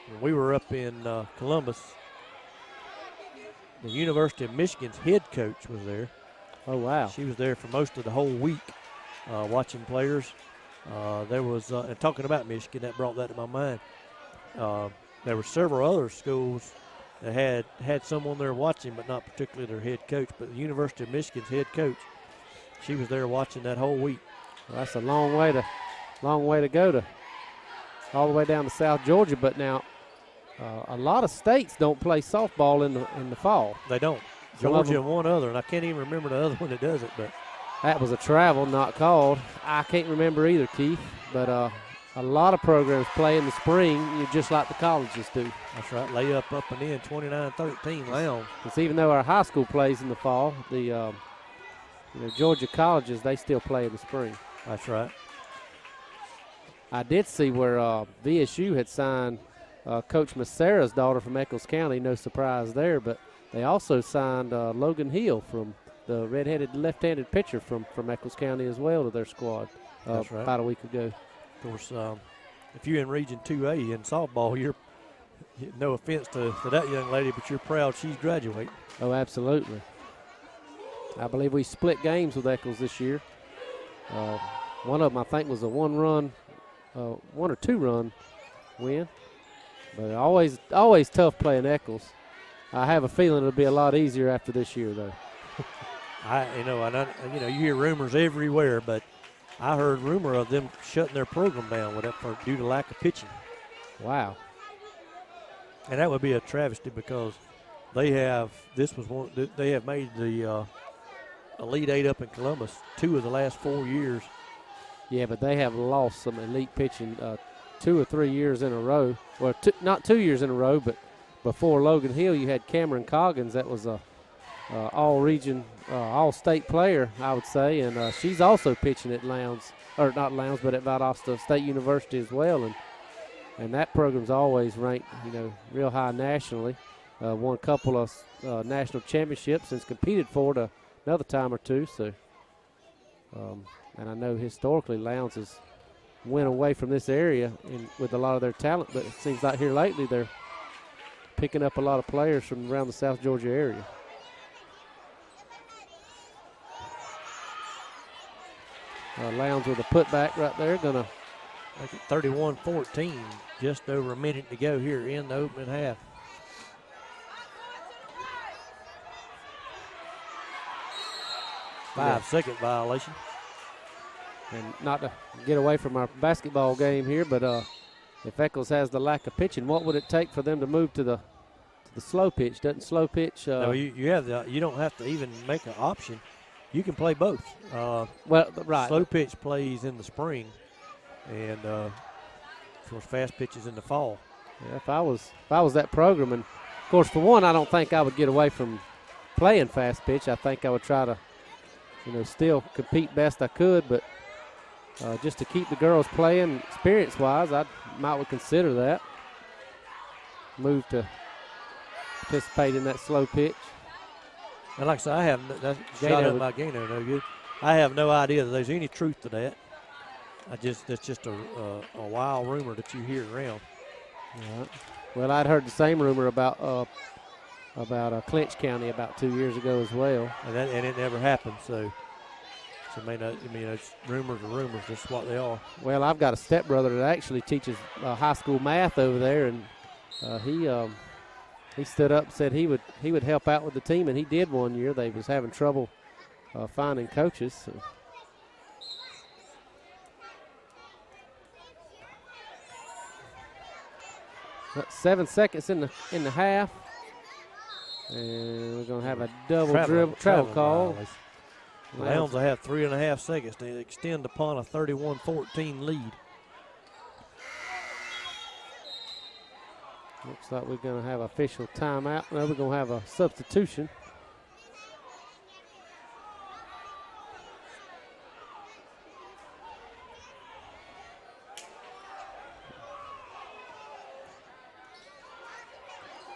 When we were up in Columbus, the University of Michigan's head coach was there. Oh, wow. She was there for most of the whole week watching players. There was, and talking about Michigan, that brought that to my mind. There were several other schools that had someone there watching, but not particularly their head coach. But the University of Michigan's head coach, she was there watching that whole week. Well, that's a long way to go to all the way down to South Georgia. But now, a lot of states don't play softball in the fall. They don't. Georgia and one other, and I can't even remember the other one that does it. But that was a travel, not called. I can't remember either, Keith. But a lot of programs play in the spring, just like the colleges do. That's right. Layup up and in, 29-13 Lowndes. Because even though our high school plays in the fall, the Georgia colleges, they still play in the spring. That's right. I did see where VSU had signed Coach Macera's daughter from Eccles County. No surprise there, but they also signed Logan Hill, from the red-headed left-handed pitcher from Eccles County as well, to their squad. That's right. About a week ago. Of course, if you're in Region 2A in softball, you're, no offense to that young lady, but you're proud she's graduating. Oh, absolutely. I believe we split games with Eccles this year. One of them, I think, was a one or two run win. But always tough playing Eccles. I have a feeling it'll be a lot easier after this year, though. You hear rumors everywhere, but I heard rumor of them shutting their program down due to lack of pitching. Wow. And that would be a travesty, because they have made the Elite Eight up in Columbus 2 of the last 4 years. Yeah, but they have lost some elite pitching 2 or 3 years in a row. Well, not 2 years in a row, but before Logan Hill, you had Cameron Coggins. That was a all-region, all-state player, I would say, and she's also pitching at Lowndes, or not Lowndes, but at Valdosta State University as well, and that program's always ranked, real high nationally. Won a couple of national championships and competed for it another time or two. So, and I know historically Lowndes has went away from this area with a lot of their talent, but it seems like here lately they're picking up a lot of players from around the South Georgia area. Lowndes with a putback right there, gonna make it 31-14, just over a minute to go here in the opening half. Five-second violation. And not to get away from our basketball game here, but if Eccles has the lack of pitching, what would it take for them to move to the slow pitch? Doesn't slow pitch? No, you don't have to even make an option. You can play both. Right. Slow pitch plays in the spring, and of course fast pitch is in the fall. Yeah, if I was that program, and of course for one, I don't think I would get away from playing fast pitch. I think I would try to, still compete best I could, but just to keep the girls playing experience-wise, I would consider that. Move to participate in that slow pitch. And like I said, I have that shot up by Gano, no good. I have no idea that there's any truth to that. That's just a wild rumor that you hear around. Right. Well, I'd heard the same rumor about Clinch County about 2 years ago as well, and it never happened. So it's rumors are rumors. That's what they are. Well, I've got a stepbrother that actually teaches high school math over there, and he stood up and said he would help out with the team, and he did one year. They was having trouble finding coaches. So. 7 seconds in the half, and we're gonna have a double travel call. Lowndes will have 3.5 seconds to extend upon a 31-14 lead. Looks like we're going to have official timeout. No, we're going to have a substitution.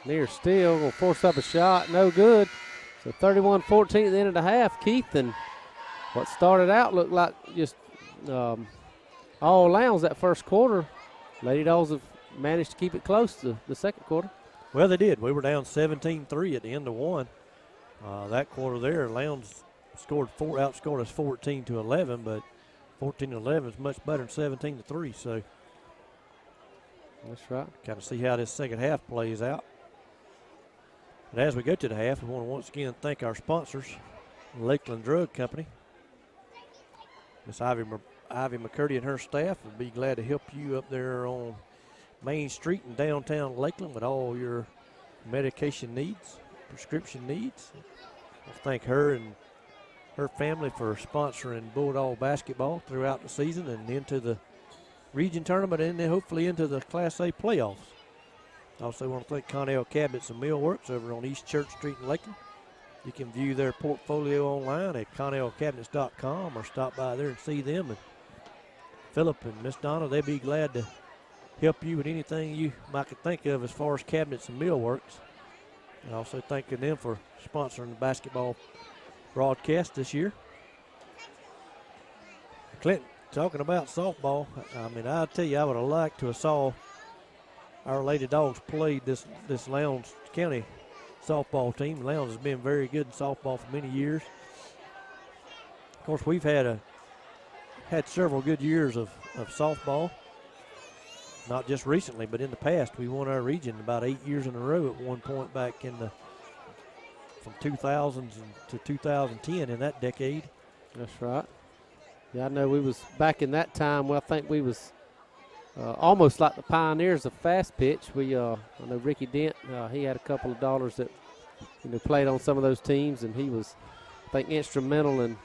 Near Steele will force up a shot. No good. So 31-14 at the end of the half, Keith. And what started out looked like just all Lowndes that first quarter. Lady Dogs have managed to keep it close to the second quarter. Well, they did. We were down 17-3 at the end of one. That quarter there, Lowndes outscored us 14-11, but 14-11 is much better than 17-3. So that's right. Kind of see how this second half plays out. But as we go to the half, we want to once again thank our sponsors, Lakeland Drug Company. Miss Ivy McCurdy and her staff would be glad to help you up there on Main Street in downtown Lakeland with all your medication needs, prescription needs. I thank her and her family for sponsoring Bulldog basketball throughout the season and into the region tournament and then hopefully into the Class A playoffs. Also want to thank Connell Cabinets Millworks over on East Church Street in Lakeland. You can view their portfolio online at ConnellCabinets.com or stop by there and see them. And Philip and Miss Donna, they'd be glad to help you with anything you might could think of as far as cabinets and millworks. And also thanking them for sponsoring the basketball broadcast this year. Clinton, talking about softball, I mean, I'll tell you, I would have liked to have saw our Lady Dogs played this Lowndes County softball team. Lowndes has been very good in softball for many years. Of course, we've had several good years of softball. Not just recently, but in the past. We won our region about 8 years in a row at one point back from 2000s to 2010 in that decade. That's right. Yeah, I know we was back in that time. Well, I think we was almost like the pioneers of fast pitch. I know Ricky Dent, he had a couple of daughters that played on some of those teams, and he was, I think, instrumental in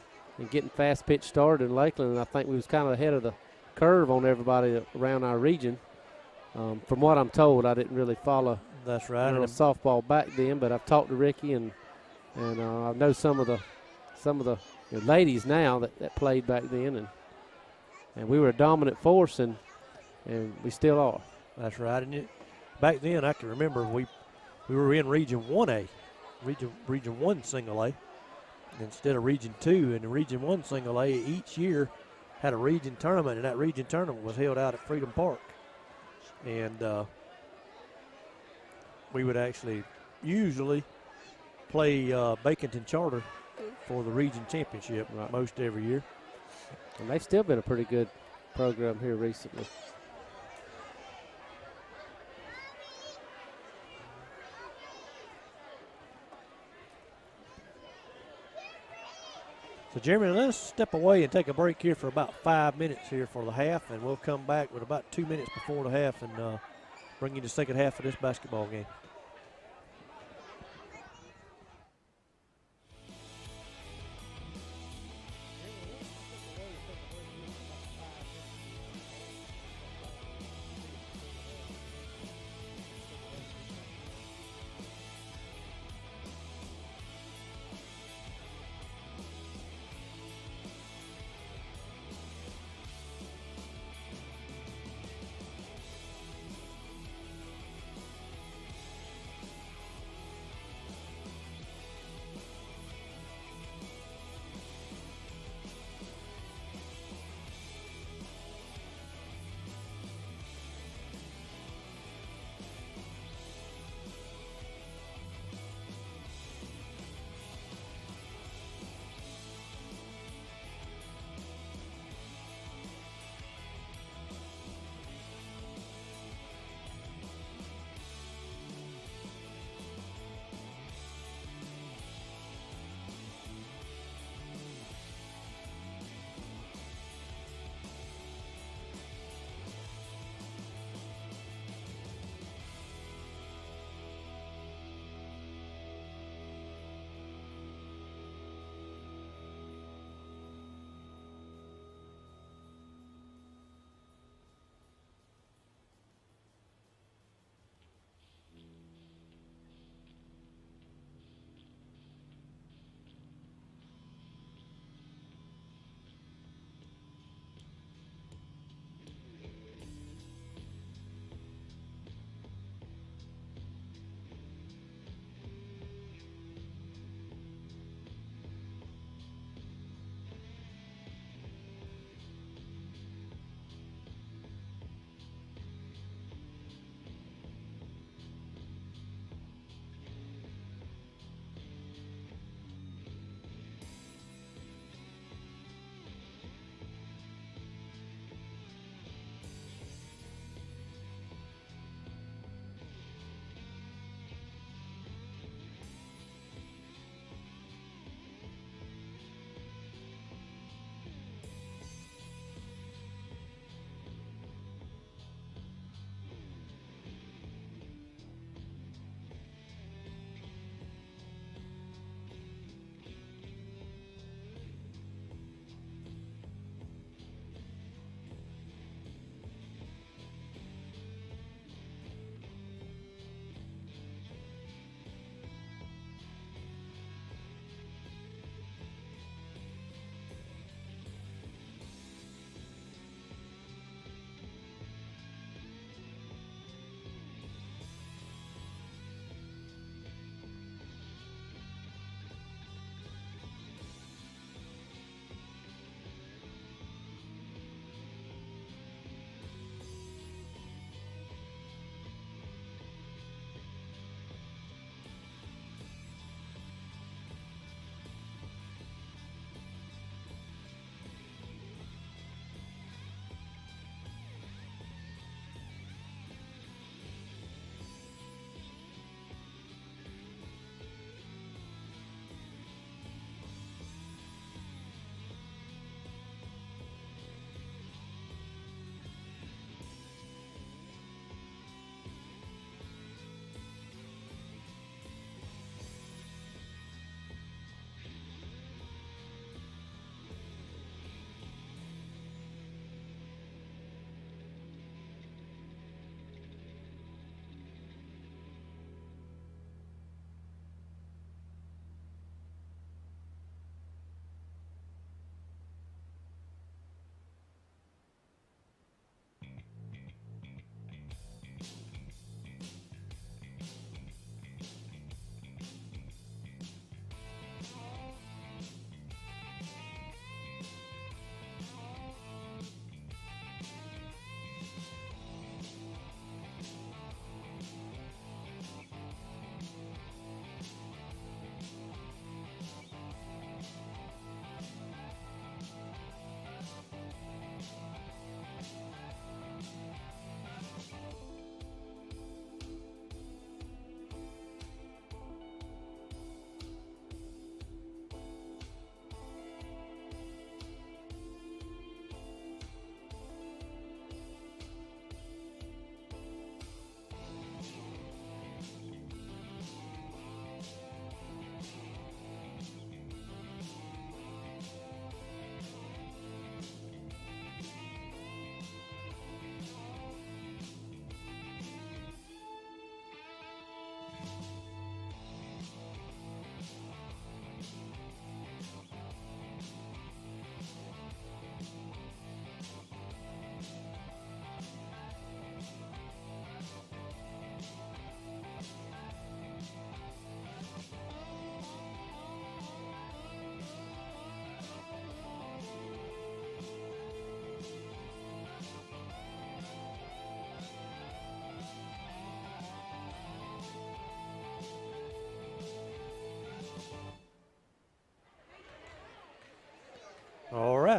getting fast pitch started in Lakeland. And I think we was kind of ahead of the curve on everybody around our region. From what I'm told, I didn't really follow. That's right. Softball back then, but I've talked to Ricky and I know some of the ladies now that played back then, and we were a dominant force, and we still are. That's right. And back then, I can remember we were in Region 1A, Region 1 Single A, instead of Region 2. And the Region 1 Single A each year had a region tournament, and that region tournament was held out at Freedom Park. And we would actually usually play Baconton Charter for the region championship most every year. And they've still been a pretty good program here recently. So, Jeremy, let's step away and take a break here for about 5 minutes here for the half, and we'll come back with about 2 minutes before the half and bring you the second half of this basketball game.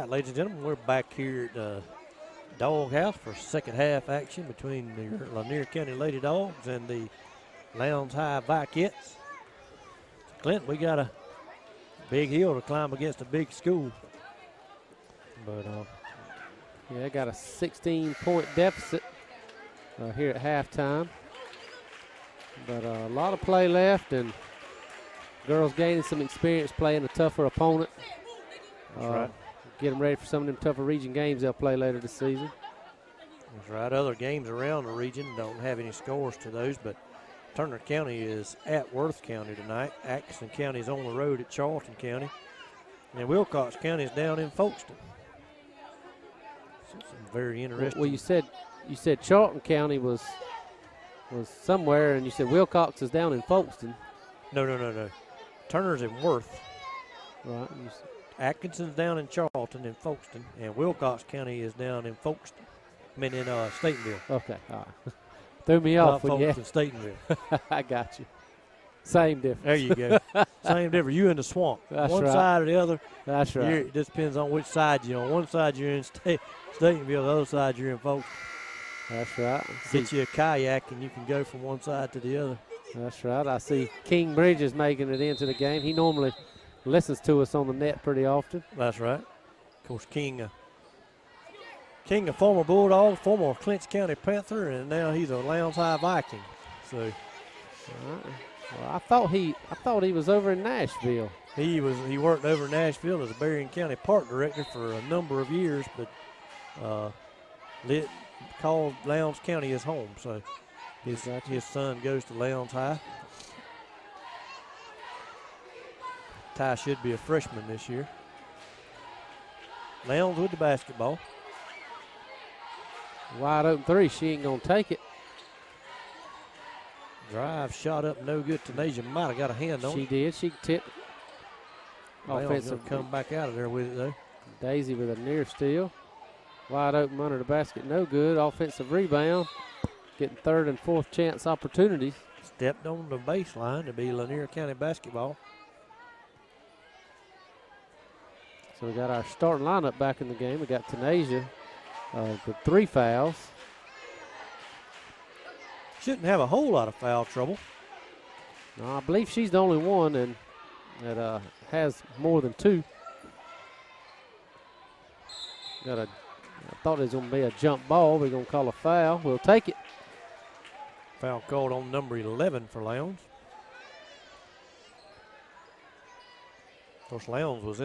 right, ladies and gentlemen, we're back here at Dawg House for second half action between the Lanier County Lady Dogs and the Lowndes High Vikings. Clint, we got a big hill to climb against a big school. But yeah, got a 16-point deficit here at halftime. But a lot of play left, and girls gaining some experience playing a tougher opponent. That's right. Get them ready for some of them tougher region games they'll play later this season. That's right. Other games around the region don't have any scores to those, but Turner County is at Worth County tonight. Atkinson County is on the road at Charlton County. And Wilcox County is down in Folkestone. So some very interesting. Well, you said Charlton County was somewhere, and you said Wilcox is down in Folkestone. No. Turner's in Worth. Right. Atkinson's down in Charlton in Folkestone, and Wilcox County is down in Folkestone. I mean in Statenville. Okay, all right. Threw me off when you. Statenville. I got you. Same difference. There you go. Same difference. You in the swamp. That's one right. side or the other. That's right. It just depends on which side you're on. One side you're in Statenville, the other side you're in Folkestone. That's right. Get you a kayak and you can go from one side to the other. That's right. I see King Bridges making it into the game. He normally listens to us on the net pretty often. That's right. Of course, King, a former Bulldog, former Clinch County Panther, and now he's a Lowndes High Viking. So, well, I thought he was over in Nashville. He worked over in Nashville as a Berrien County Park Director for a number of years, but called Lowndes County his home. So his son goes to Lowndes High. Ty should be a freshman this year. Lowndes with the basketball. Wide open three. She ain't going to take it. Drive shot up no good. Tanasia might have got a hand on it. She did. She tipped. Offensive come back out of there with it, though. Daisy with a near steal. Wide open under the basket. No good. Offensive rebound. Getting third and fourth chance opportunities. Stepped on the baseline to be Lanier County basketball. So we got our starting lineup back in the game. We got Tanasia with 3 fouls. Shouldn't have a whole lot of foul trouble. No, I believe she's the only one that has more than 2. I thought it was going to be a jump ball. We're going to call a foul. We'll take it. Foul called on number 11 for Lowndes. Of course, Lowndes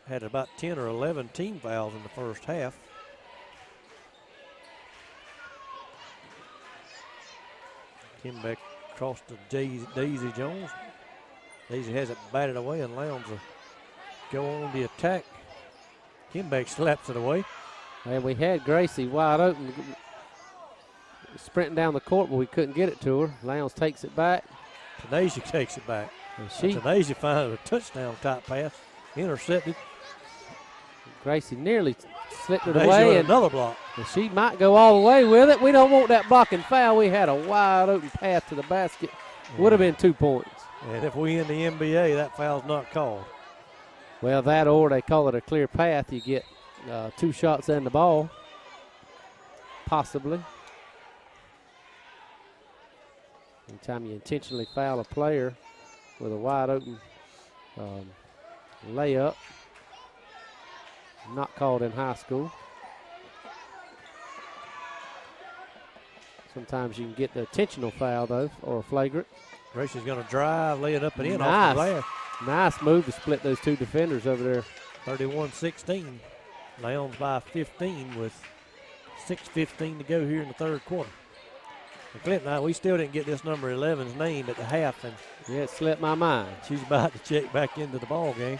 had about 10 or 11 team fouls in the first half. Kimbeck across to Daisy Jones. Daisy has it batted away, and Lowndes will go on the attack. Kimbeck slaps it away. And we had Gracie wide open, sprinting down the court, but we couldn't get it to her. Lowndes takes it back. Tanasia takes it back. And Tanasia finds a touchdown type pass. Intercepted. Gracie nearly slipped it Tanasia away. with And another block. And she might go all the way with it. We don't want that blocking foul. We had a wide open path to the basket. Would have been 2 points. And if we in the NBA, that foul's not called. Well, that or they call it a clear path. You get 2 shots and the ball. Possibly. Anytime you intentionally foul a player with a wide open layup, not called in high school. Sometimes you can get the intentional foul, though, or a flagrant. Gracie's going to drive, lay it up and in off the glass. Nice move to split those 2 defenders over there. 31-16. Lowndes by 15 with 6:15 to go here in the third quarter. And Clint and I, we still didn't get this number 11's name at the half, and yeah, it slipped my mind. She's about to check back into the ball game.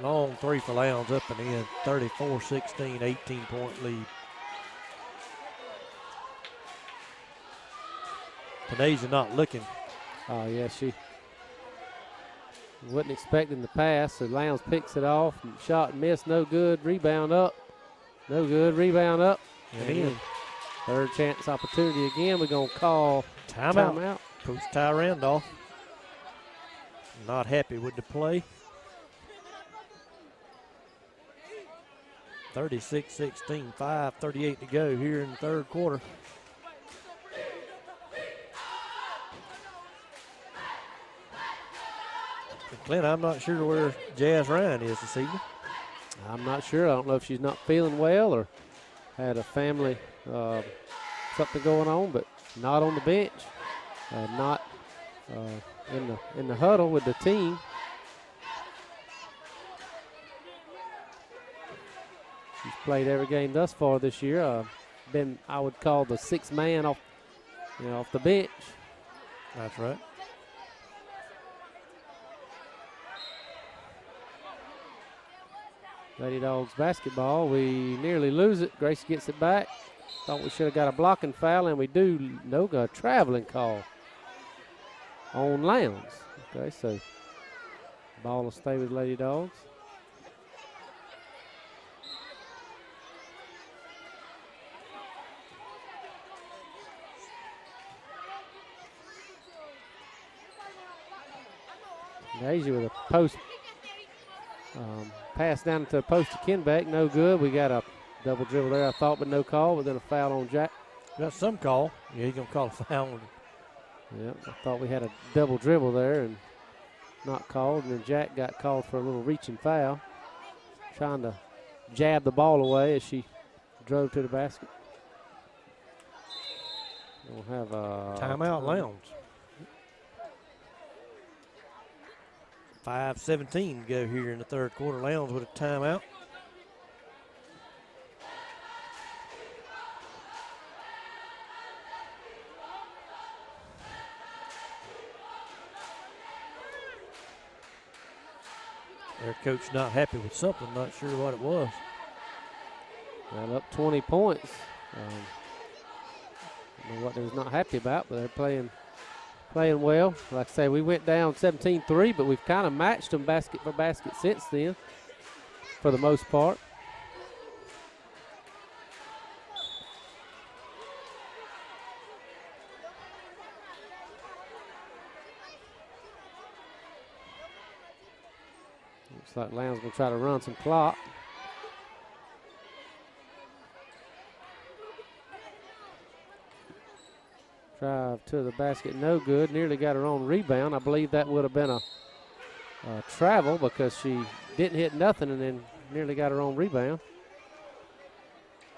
Long 3 for Lowndes, up and in. 34-16, 18-point lead. Tanasia not looking. Oh, yeah, she wasn't expecting the pass, so Lowndes picks it off. And shot and miss, no good. Rebound up. No good. Rebound up. And in. Third chance opportunity again. We're going to call timeout. Coach Ty Randolph. not happy with the play. 36-16, 5:38 to go here in the third quarter. Clint, I'm not sure where Jazz Ryan is this evening. I'm not sure. I don't know if she's not feeling well or had a family something going on, but not on the bench, not in the huddle with the team. She's played every game thus far this year. Been, I would call, the sixth man off the bench. That's right. Lady Dogs basketball. We nearly lose it. Gracie gets it back. Thought we should have got a blocking foul, and we do. No, got a traveling call on Lowndes. Okay, so ball will stay with Lady Dogs. Daisy with a post pass down to the post to Kenbeck. No good. We got a double dribble there, I thought, but no call. But then a foul on Jack. Got some call. Yeah, he's going to call a foul. Yeah, I thought we had a double dribble there and not called. And then Jack got called for a little reaching foul, trying to jab the ball away as she drove to the basket. We'll have a timeout, Lowndes. 5:17 to go here in the third quarter. Lowndes with a timeout. Their coach not happy with something, not sure what it was. Well, up 20 points. I don't know what they was not happy about, but they're playing well. Like I say, we went down 17-3, but we've kind of matched them basket for basket since then, for the most part. Looks like Lowndes going to try to run some clock. Drive to the basket, no good. Nearly got her own rebound. I believe that would have been a travel because she didn't hit nothing and then nearly got her own rebound.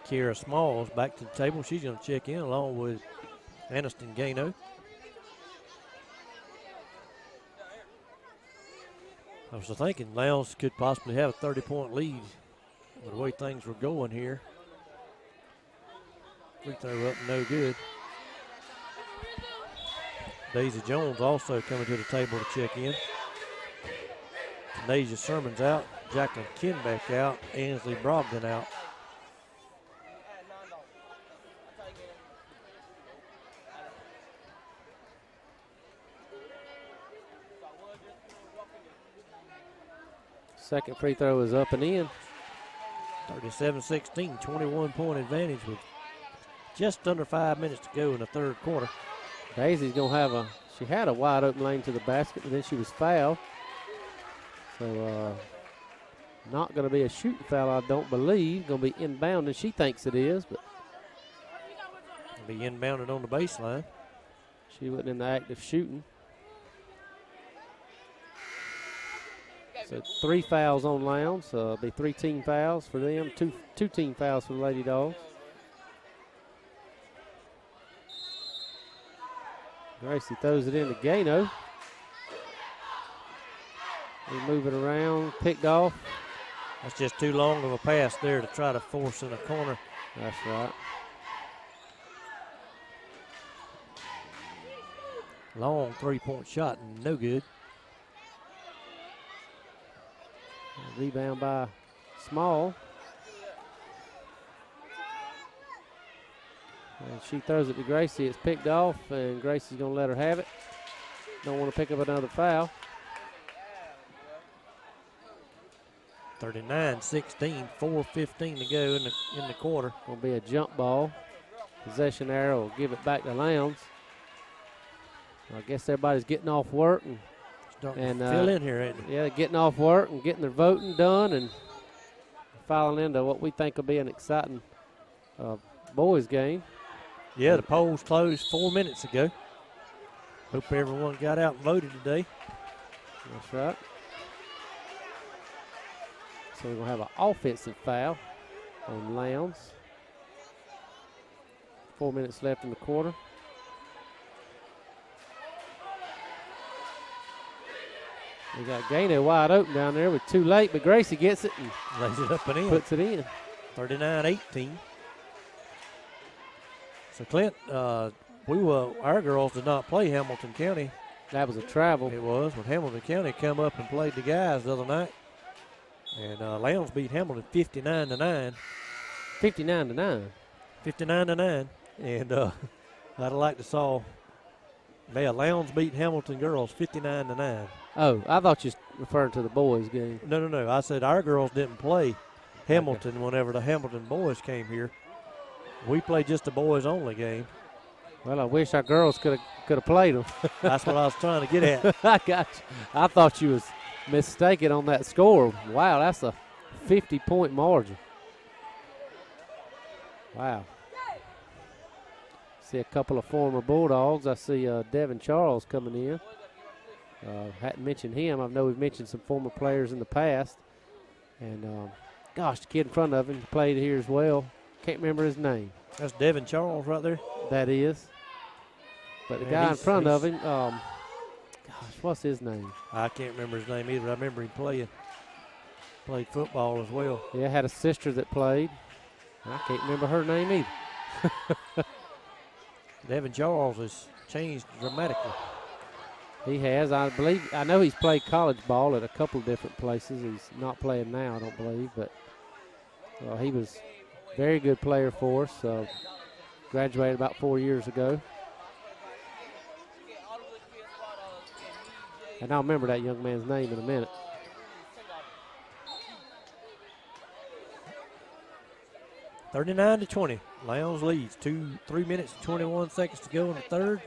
Kira Smalls back to the table. She's going to check in along with Aniston Gano. I was thinking Lowndes could possibly have a 30-point lead with the way things were going here. Free throw up, no good. Daisy Jones also coming to the table to check in. Nasia Sermon's out. Jacqueline Kenbeck out. Ansley Brogdon out. Second free throw is up and in. 37-16, 21-point advantage with just under 5 minutes to go in the third quarter. Daisy's going to have she had a wide open lane to the basket, but then she was fouled. So not going to be a shooting foul, I don't believe. Going to be inbound, and she thinks it is, but be inbounded on the baseline. She wasn't in the act of shooting. So 3 fouls on Lowndes. It'll be 3 team fouls for them, two team fouls for the Lady Dogs. Gracie throws it into Gano. They move it around, picked off. That's just too long of a pass there to try to force in a corner. That's right. Long 3-point shot, no good. Rebound by Small. And she throws it to Gracie. It's picked off, and Gracie's going to let her have it. Don't want to pick up another foul. 39-16, 4:15 to go in the quarter. Going to be a jump ball. Possession arrow will give it back to Lowndes. I guess everybody's getting off work and Starting to fill in here, ain't they? Yeah, getting off work and getting their voting done and filing into what we think will be an exciting boys game. Yeah, the polls closed 4 minutes ago. Hope everyone got out and voted today. That's right. So we're going to have an offensive foul on Lowndes. 4 minutes left in the quarter. We got Gaino wide open down there with too late, but Gracie gets it and lays it up and in. Puts it in. 39-18. So Clint, our girls did not play Hamilton County. That was a travel. It was when Hamilton County come up and played the guys the other night, and Lowndes beat Hamilton 59-9. 59-9. 59-9, and I'd have liked to saw. Yeah, Lowndes beat Hamilton girls 59-9. Oh, I thought you were referring to the boys game. No. I said our girls didn't play Hamilton whenever the Hamilton boys came here. We played just a boys only game. Well, I wish our girls could have played them. That's what I was trying to get at. I got you. I thought you was mistaken on that score. Wow, that's a 50-point margin. Wow. See a couple of former Bulldogs. I see Devin Charles coming in. Hadn't mentioned him. I know we've mentioned some former players in the past. And, gosh, the kid in front of him played here as well. Can't remember his name. That's Devin Charles right there. That is. But the guy in front of him, gosh, what's his name? I can't remember his name either. I remember him played football as well. Yeah, had a sister that played. I can't remember her name either. Devin Charles has changed dramatically. He has. I know he's played college ball at a couple of different places. He's not playing now, I don't believe, but he was a very good player for us. Graduated about 4 years ago. And I'll remember that young man's name in a minute. (39-20). Lowndes leads. 3 minutes and 21 seconds to go in the third.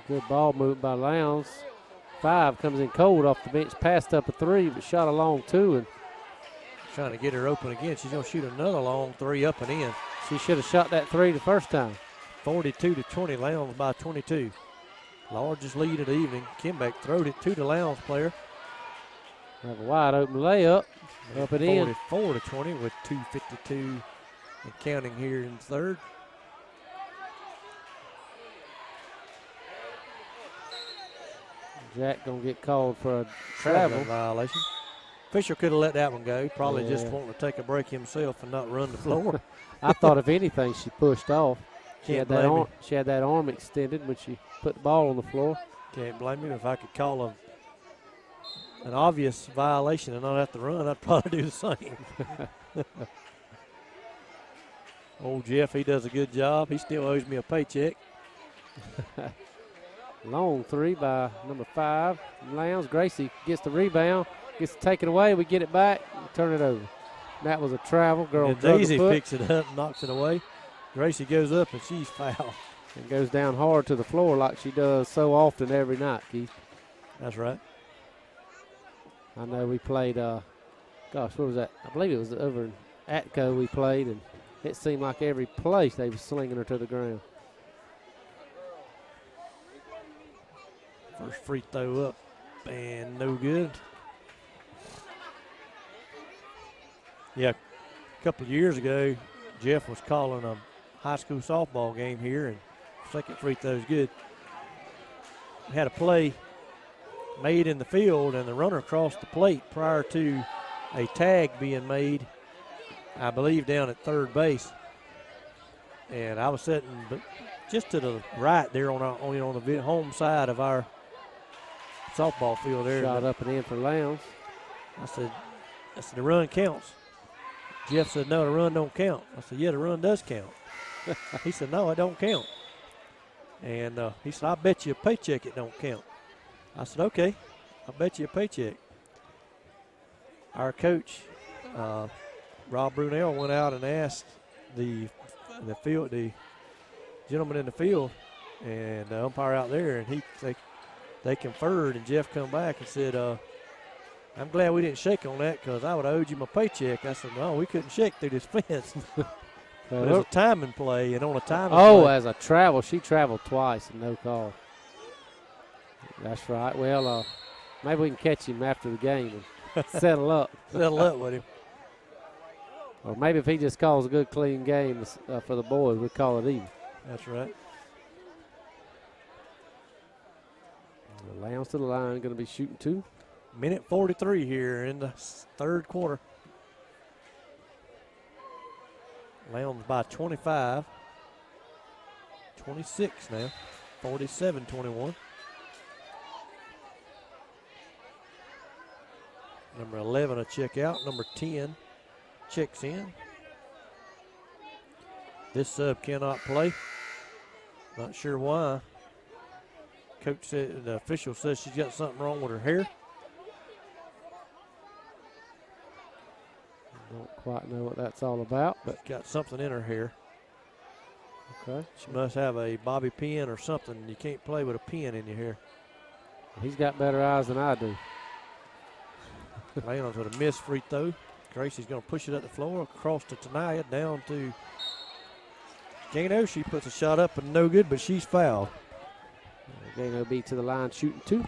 Good ball movement by Lowndes. 5 comes in cold off the bench, passed up a 3, but shot a long 2. And trying to get her open again. She's going to shoot another long 3 up and in. She should have shot that 3 the first time. 42-20, Lowndes by 22. Largest lead of the evening. Kimbeck throwed it to the Lowndes player. Have a wide open layup. Up and in. 44-20 with 2:52 and counting here in third. Jack gonna get called for a travel violation. Fisher could have let that one go. Probably just wanting to take a break himself and not run the floor. I thought if anything she pushed off. She Can't had blame that arm extended when she put the ball on the floor. Can't blame him. If I could call an obvious violation and not have to run, I'd probably do the same. Old Jeff, he does a good job. He still owes me a paycheck. Long 3 by number 5. Lowndes. Gracie gets the rebound, gets it taken away. We get it back and turn it over. That was a travel. Girl Daisy picks it up and knocks it away. Gracie goes up and she's fouled. And goes down hard to the floor like she does so often every night, Keith. That's right. I know we played, gosh, what was that? I believe it was over in Atco we played, and it seemed like every place they were slinging her to the ground. First free throw up and no good. Yeah, a couple of years ago, Jeff was calling a high school softball game here, and second free throw is good. Had a play made in the field, and the runner crossed the plate prior to a tag being made, I believe, down at third base. And I was sitting just to the right there on the home side of our softball field there. Shot up and in for Lowndes. I said, the run counts. Jeff said, no, the run don't count. I said, yeah, the run does count. He said, no, it don't count. And he said, I bet you a paycheck it don't count. I said, okay, I bet you a paycheck. Our coach, Rob Brunell, went out and asked the gentleman in the field and the umpire out there, and they conferred, and Jeff come back and said, I'm glad we didn't shake on that because I would have owed you my paycheck. I said, no, we couldn't shake through this fence. But it was a timing play, and on a timing play. As a travel, she traveled twice and no call. That's right. Well, maybe we can catch him after the game and settle up. Settle up with him. Or maybe if he just calls a good, clean game for the boys, we'll call it even. That's right. Lowndes to the line, going to be shooting 2. Minute 43 here in the third quarter. Lowndes by 25. 26 now. 47-21. Number 11 a check out. Number 10 checks in. This sub cannot play. Not sure why. Coach said, the official says she's got something wrong with her hair. Don't quite know what that's all about, but got something in her hair. Okay. She must have a bobby pin or something. You can't play with a pin in your hair. He's got better eyes than I do. Lowndes with a missed free throw. Gracie's going to push it up the floor, across to Tanaya, down to Gano. She puts a shot up and no good, but she's fouled. Gano be to the line shooting 2.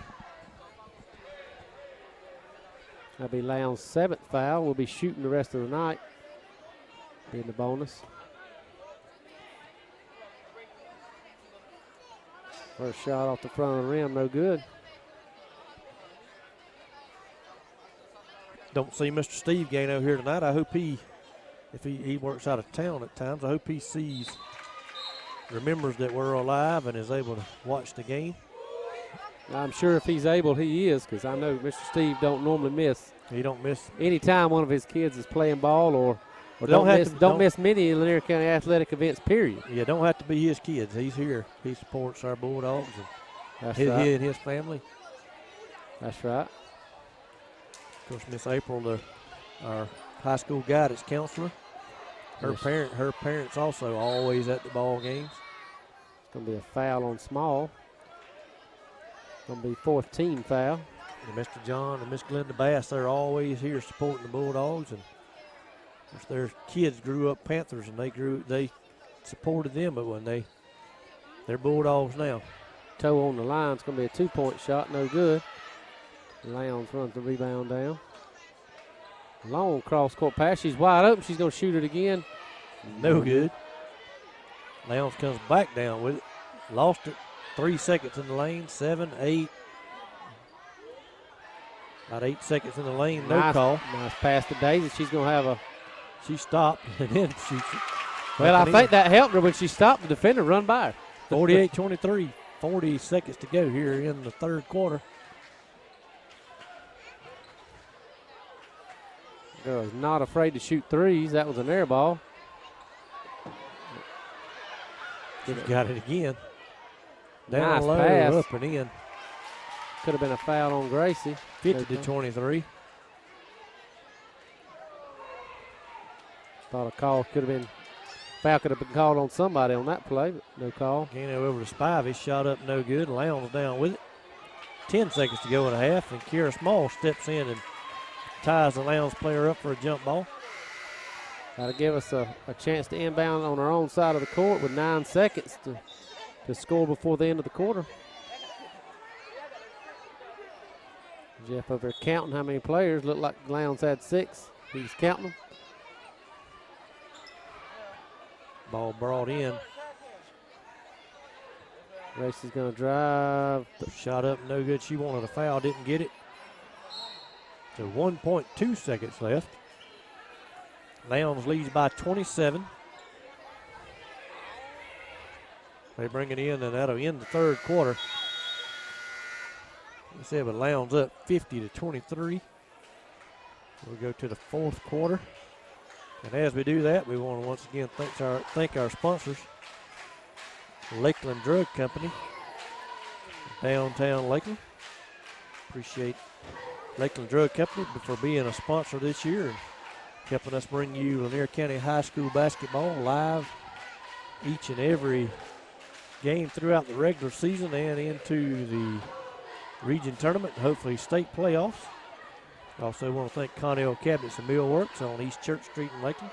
That'll be Lowndes' 7th foul. We'll be shooting the rest of the night. Being the bonus. First shot off the front of the rim, no good. Don't see Mr. Steve Gano here tonight. I hope if he works out of town at times, I hope he remembers that we're alive and is able to watch the game. I'm sure if he's able, he is, because I know Mr. Steve don't normally miss. He don't miss. Anytime one of his kids is playing ball or don't miss many Lanier County athletic events, period. Yeah, don't have to be his kids. He's here. He supports our Bulldogs and he and his family. That's right. Of course, Miss April, our high school guidance counselor, her parents also always at the ball games. It's going to be a foul on Small. Going to be 4th team foul. And Mr. John and Miss Glenda Bass, they're always here supporting the Bulldogs. And of course, their kids grew up Panthers, and they supported them, but when they're Bulldogs now. Toe on the line. It's going to be a 2-point shot, no good. Lowndes runs the rebound down. Long cross-court pass. She's wide open. She's going to shoot it again. No good. Lowndes comes back down with it. Lost it. 3 seconds in the lane. 7, 8. About 8 seconds in the lane. No call. Nice pass to Daisy. She's going to have She stopped and then shoots it. Well, I think that helped her when she stopped. The defender run by her. 48-23. 40 seconds to go here in the third quarter. Girl is not afraid to shoot threes. That was an air ball. She's got it again. Down Nice low, pass. up and in. Could have been a foul on Gracie. 50-23. Thought a call could have been, foul could have been called on somebody on that play, but no call. Gano over to Spivey, shot up no good. Lowndes down with it. 10 seconds to go in a half, and Kira Small steps in and ties the Lowndes player up for a jump ball. That'll give us a chance to inbound on our own side of the court with 9 seconds to score before the end of the quarter. Jeff over there counting how many players. Looked like Lowndes had 6. He's counting them. Ball brought in. Gracie's going to drive. Shot up, no good. She wanted a foul, didn't get it. So 1.2 seconds left. Lowndes leads by 27. They bring it in, and that'll end the third quarter. I said, but Lowndes up 50-23. We'll go to the fourth quarter. And as we do that, we want to once again thank our sponsors, Lakeland Drug Company, downtown Lakeland. Appreciate Lakeland Drug Company for being a sponsor this year and helping us bring you Lanier County High School basketball live each and every game throughout the regular season and into the region tournament, and hopefully state playoffs. Also want to thank Connell Cabinets and Millworks on East Church Street in Lakeland.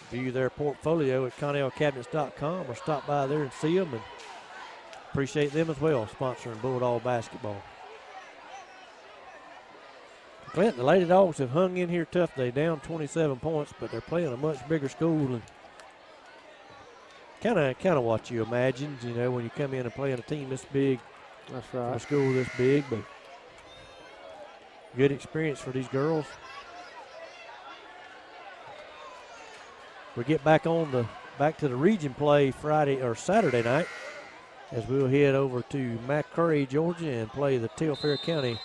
View their portfolio at ConnellCabinets.com or stop by there and see them, and appreciate them as well, sponsoring Bulldog basketball. Clinton, the Lady Dogs have hung in here tough. They down 27 points, but they're playing a much bigger school, and kind of what you imagined, you know, when you come in and play in a team this big. That's right. A school this big, but good experience for these girls. We get back to the region play Friday or Saturday night, as we'll head over to McCurry, Georgia, and play the Telfair County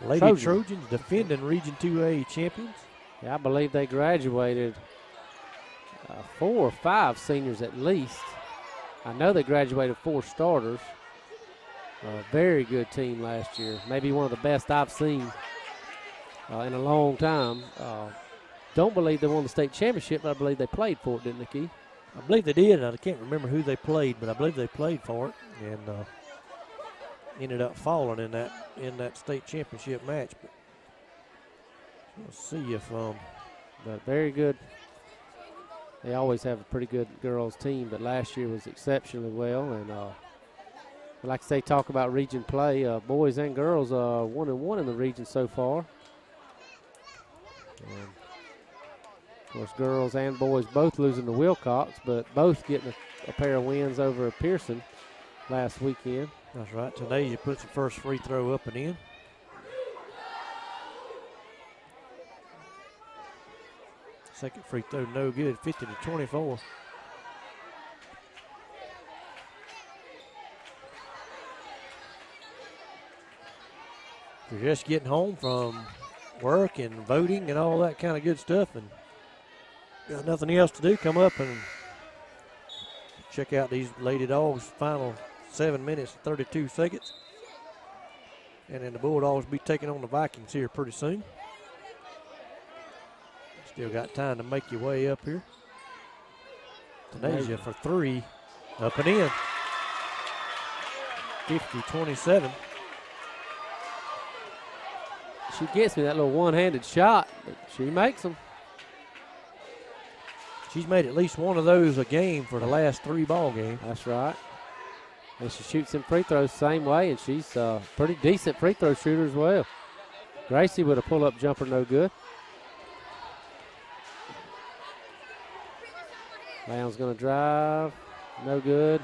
Lady Trojans, defending Region 2A champions. Yeah, I believe they graduated 4 or 5 seniors at least. I know they graduated 4 starters. A very good team last year. Maybe one of the best I've seen in a long time. Don't believe they won the state championship, but I believe they played for it, didn't they, Keith? I believe they did. I can't remember who they played, but I believe they played for it and ended up falling in that state championship match. But let's see if but very good. They always have a pretty good girls team, but last year was exceptionally well. And like I say, talk about region play. Boys and girls 1-1 in the region so far. And of course, girls and boys both losing to Wilcox, but both getting a pair of wins over Pearson last weekend. That's right. Today you puts the first free throw up and in. Second free throw no good, 50-24. If you're just getting home from work and voting and all that kind of good stuff and got nothing else to do, come up and check out these Lady Dogs' final 7 minutes and 32 seconds. And then the Bulldogs will be taking on the Vikings here pretty soon. Still got time to make your way up here. Tanasia for 3, up and in. 50-27. She gets me that little one-handed shot, but she makes them. She's made at least one of those a game for the last 3 ball games. That's right. And she shoots them free throws the same way, and she's a pretty decent free throw shooter as well. Gracie with a pull-up jumper, no good. Lowndes going to drive, no good.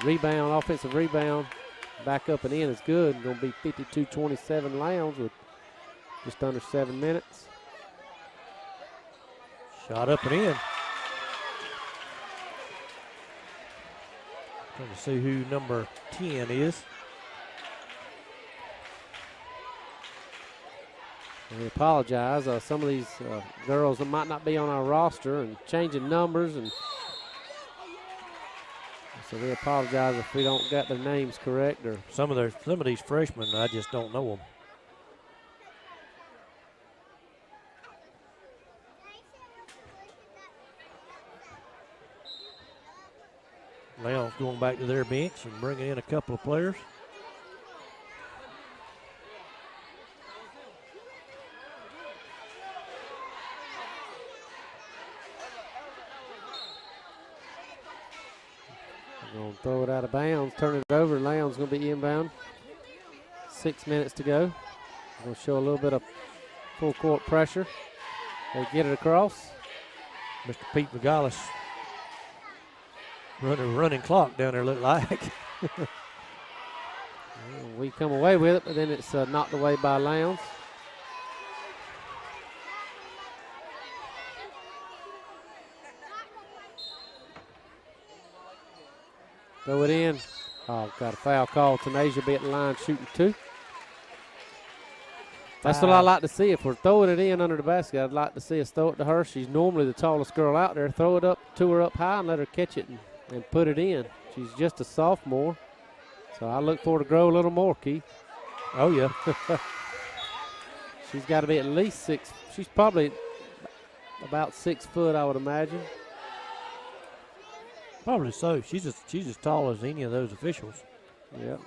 Rebound, offensive rebound, back up and in is good. Going to be 52-27 Lowndes with just under 7 minutes. Shot up and in. Trying to see who number 10 is. We apologize. Some of these girls that might not be on our roster and changing numbers, and so we apologize if we don't get their names correct. Or some of these freshmen, I just don't know them. Lowndes going back to their bench and bringing in a couple of players. Going to throw it out of bounds, turn it over. Lowndes going to be inbound. 6 minutes to go. Going to show a little bit of full court pressure. They get it across. Mr. Pete Vigalis running clock down there, look like. We come away with it, but then it's knocked away by Lowndes. Throw it in. Oh, got a foul call. Tanasia be at the line shooting 2. That's what I like to see. If we're throwing it in under the basket, I'd like to see us throw it to her. She's normally the tallest girl out there. Throw it up to her up high and let her catch it and put it in. She's just a sophomore. So I look for her to grow a little more, Keith. Oh, yeah. She's got to be at least 6. She's probably about 6 foot, I would imagine. Probably so. She's as tall as any of those officials. Yep.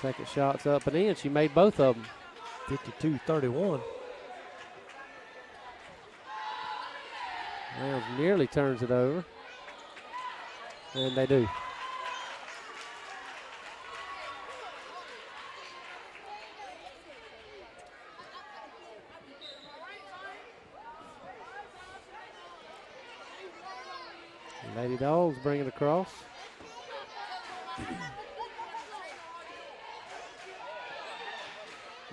Second shot's up and in. She made both of them. 52-31. Lowndes nearly turns it over. And they do. Lady Dawgs bring it across.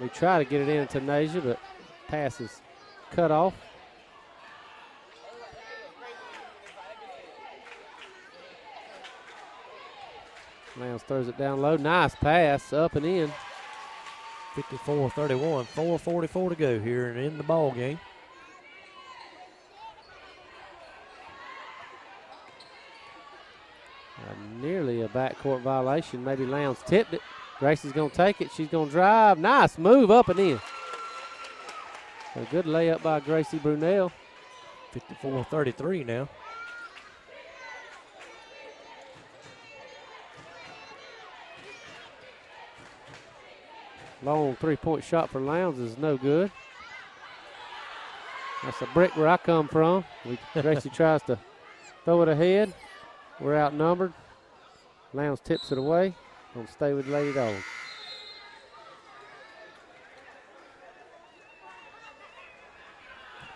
We try to get it in to Nasia, but pass is cut off. Lowndes throws it down low. Nice pass, up and in. 54-31, 4:44 to go here and in the ball game. Nearly a backcourt violation. Maybe Lowndes tipped it. Gracie's going to take it. She's going to drive. Nice move up and in. A good layup by Gracie Brunel. 54-33 now. Long three-point shot for Lowndes is no good. That's a brick where I come from. Gracie tries to throw it ahead. We're outnumbered. Lowndes tips it away. Gonna stay with Lady Dawgs.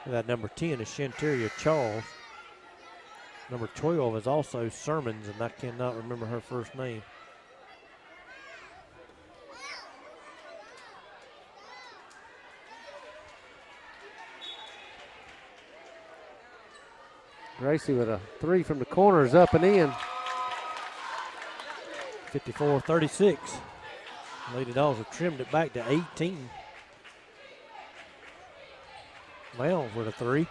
That number 10 is Shanteria Charles. Number 12 is also Sermons, and I cannot remember her first name. Gracie with a three from the corner is up and in. 54-36. Lady Dawgs have trimmed it back to 18. Lowndes with a three.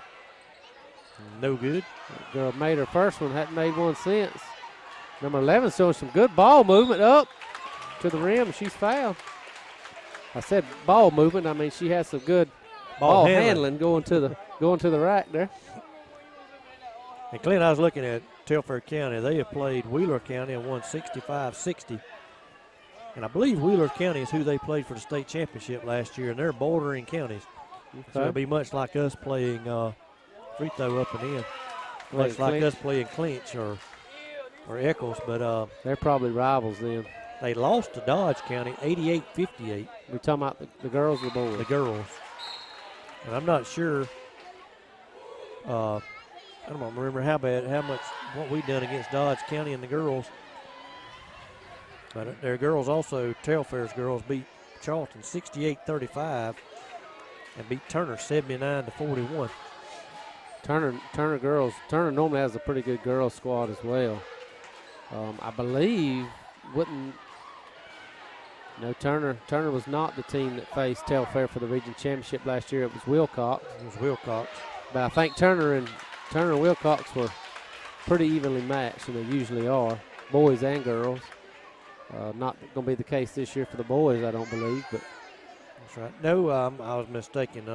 No good. That girl made her first one, hadn't made one since. Number 11 showing some good ball movement up to the rim. She's fouled. I said ball movement. I mean, she has some good ball handling going to the rack there. And Clint, I was looking at Telfair County. They have played Wheeler County and won 65-60. And I believe Wheeler County is who they played for the state championship last year, and they're bordering counties. Okay. So it'll be much like us playing free throw up and in. Much like us playing clinch or Eccles. But they're probably rivals then. They lost to Dodge County 88-58. We're talking about the girls or the boys? The girls. And I'm not sure. I don't remember what we done against Dodge County and the girls. But their girls also, Telfair's girls, beat Charlton 68-35 and beat Turner 79-41. Turner normally has a pretty good girls squad as well. I believe Turner was not the team that faced Telfair for the region championship last year. It was Wilcox. But I think Turner and Wilcox were pretty evenly matched, and they usually are, boys and girls. Not going to be the case this year for the boys, I don't believe. But that's right. No, I was mistaken.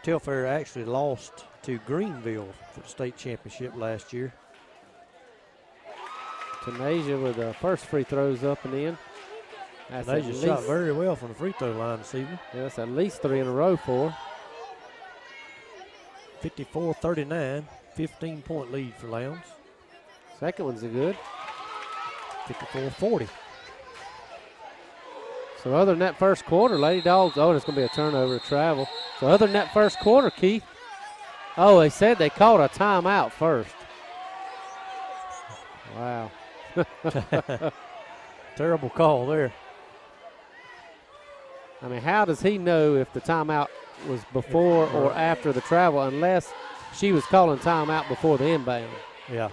Telfair actually lost to Greenville for the state championship last year. Nasia with the first free throws up and in. Nasia shot very well from the free throw line this evening. Yeah, that's at least three in a row for her. 54-39, 15-point lead for Lowndes. Second one's a good. 54-40. So other than that first quarter, Lady Dawgs, and it's going to be a turnover to travel. So other than that first quarter, Keith, they said they called a timeout first. Wow. Terrible call there. I mean, how does he know if the timeout was before or after the travel unless she was calling timeout before the inbound? Yeah.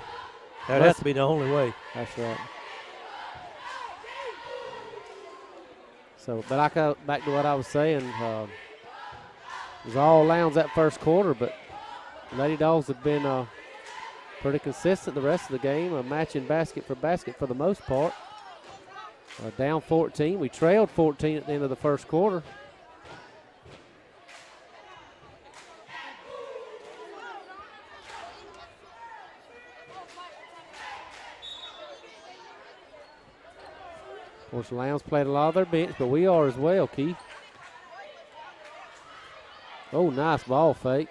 That has to be the only way. That's right. So, but I go back to what I was saying. It was all Lowndes that first quarter, but Lady Dawgs have been pretty consistent the rest of the game, matching basket for the most part. Down 14. We trailed 14 at the end of the first quarter. course, Lowndes played a lot of their bench, but we are as well, Keith. Oh, nice ball fake.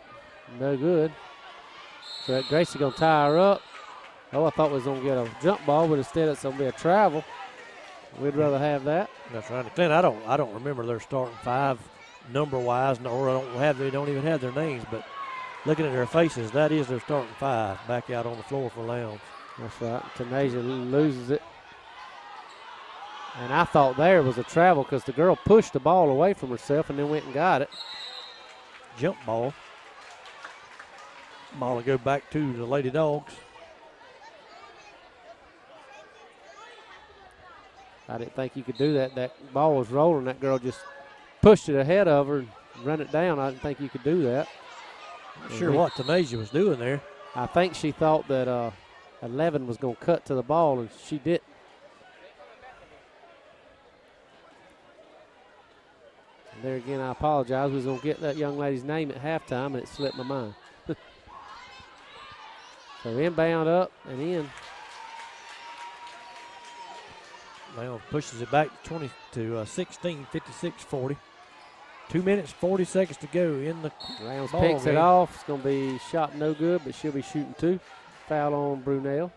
No good. So Gracie going to tie her up. Oh, I thought we was going to get a jump ball, but instead it's going to be a travel. We'd rather have that. That's right. Clint, I don't remember their starting five number-wise, or they don't even have their names, but looking at their faces, that is their starting five back out on the floor for Lowndes. That's right. Tanasia loses it. And I thought there was a travel because the girl pushed the ball away from herself and then went and got it. Jump ball. Ball will go back to the Lady Dawgs. I didn't think you could do that. That ball was rolling. That girl just pushed it ahead of her and run it down. I didn't think you could do that. Not sure what Tanasia was doing there. I think she thought that 11 was going to cut to the ball, and she didn't. And there again, I apologize. We was going to get that young lady's name at halftime, and it slipped my mind. So inbound up and in. Lowndes pushes it back to 16, 56-40. 2 minutes, 40 seconds to go in the Lowndes ball picks game. it off. It's going to be shot no good, but she'll be shooting two. Foul on Brunel.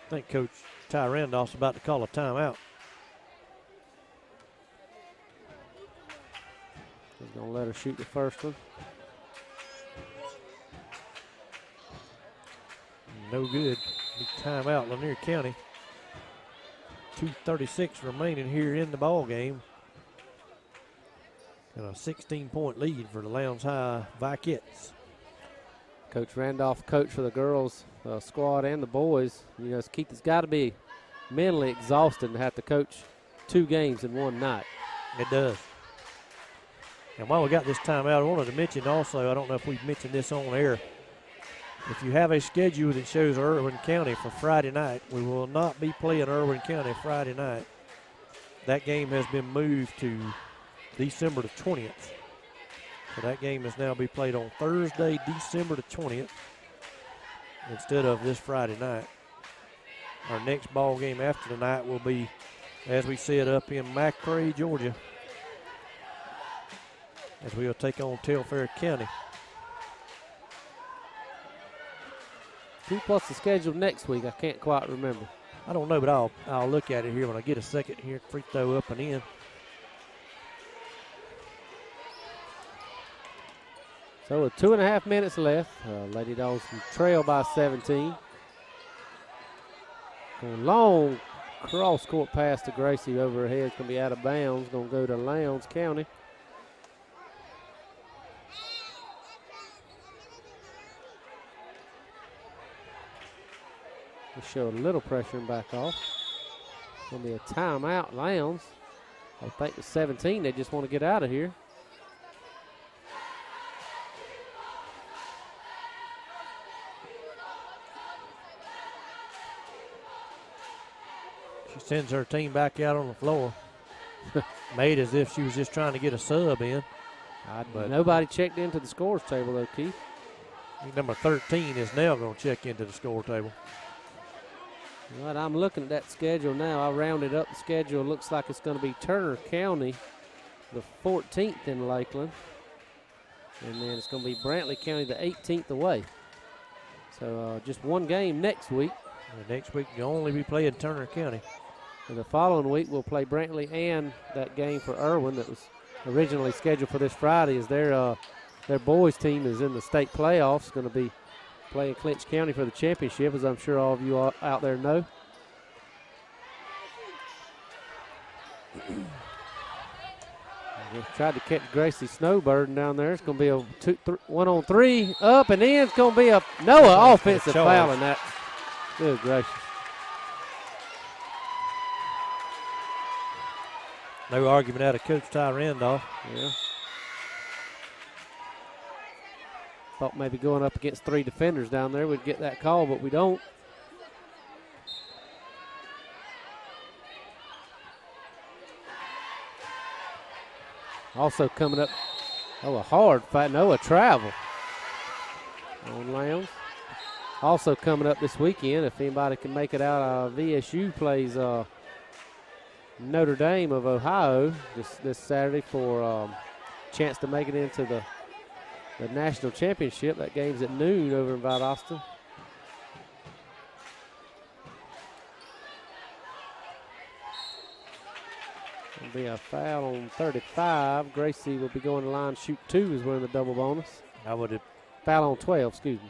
I think Coach Ty Randolph's about to call a timeout. He's going to let her shoot the first one. No good. Big timeout, Lanier County. 2:36 remaining here in the ball game. And a 16-point lead for the Lowndes High Vikings. Coach Randolph, coach for the girls squad and the boys. You know, Keith, it's got to be mentally exhausting to have to coach 2 games in one night. It does. And while we got this timeout, I wanted to mention also, I don't know if we've mentioned this on air, if you have a schedule that shows Irwin County for Friday night, we will not be playing Irwin County Friday night. That game has been moved to December the 20th. So that game is now be played on Thursday, December the 20th, instead of this Friday night. Our next ball game after tonight will be, as we said, up in McRae, Georgia, as we will take on Telfair County. 2 plus the schedule next week. I can't quite remember. I don't know, but I'll look at it here when I get a second here. Free throw up and in. So with 2.5 minutes left, Lady Dogs trail by 17. Going long cross court pass to Gracie over her head. It's going to be out of bounds. Going to go to Lowndes County. We show a little pressure and back off. Going to be a timeout, Lowndes. I think with 17, they just want to get out of here. She sends her team back out on the floor. Made as if she was just trying to get a sub in. But nobody checked into the scores table, though, Keith. Number 13 is now going to check into the score table. All right, I'm looking at that schedule now. I rounded up the schedule. It looks like it's going to be Turner County, the 14th in Lakeland. And then it's going to be Brantley County, the 18th away. So just one game next week. And next week, you'll only be playing Turner County. And the following week, we'll play Brantley and that game for Irwin that was originally scheduled for this Friday, as their boys team is in the state playoffs, going to be playing Clinch County for the championship, as I'm sure all of you out there know. Tried to catch Gracie Snowbird down there. It's going to be a 1-on-3 up and in. It's going to be a Noah offensive foul in that. Good gracious. No argument out of Coach Ty Randolph. Yeah. Thought maybe going up against 3 defenders down there we'd get that call, but we don't. Also coming up, a hard fight. A travel on Lowndes. Also coming up this weekend, if anybody can make it out, VSU plays Notre Dame of Ohio this Saturday for chance to make it into the national championship. That game's at noon over in Valdosta. It'll be a foul on 35. Gracie will be going to line shoot 2 as we're in the double bonus. I would Foul on 12, excuse me.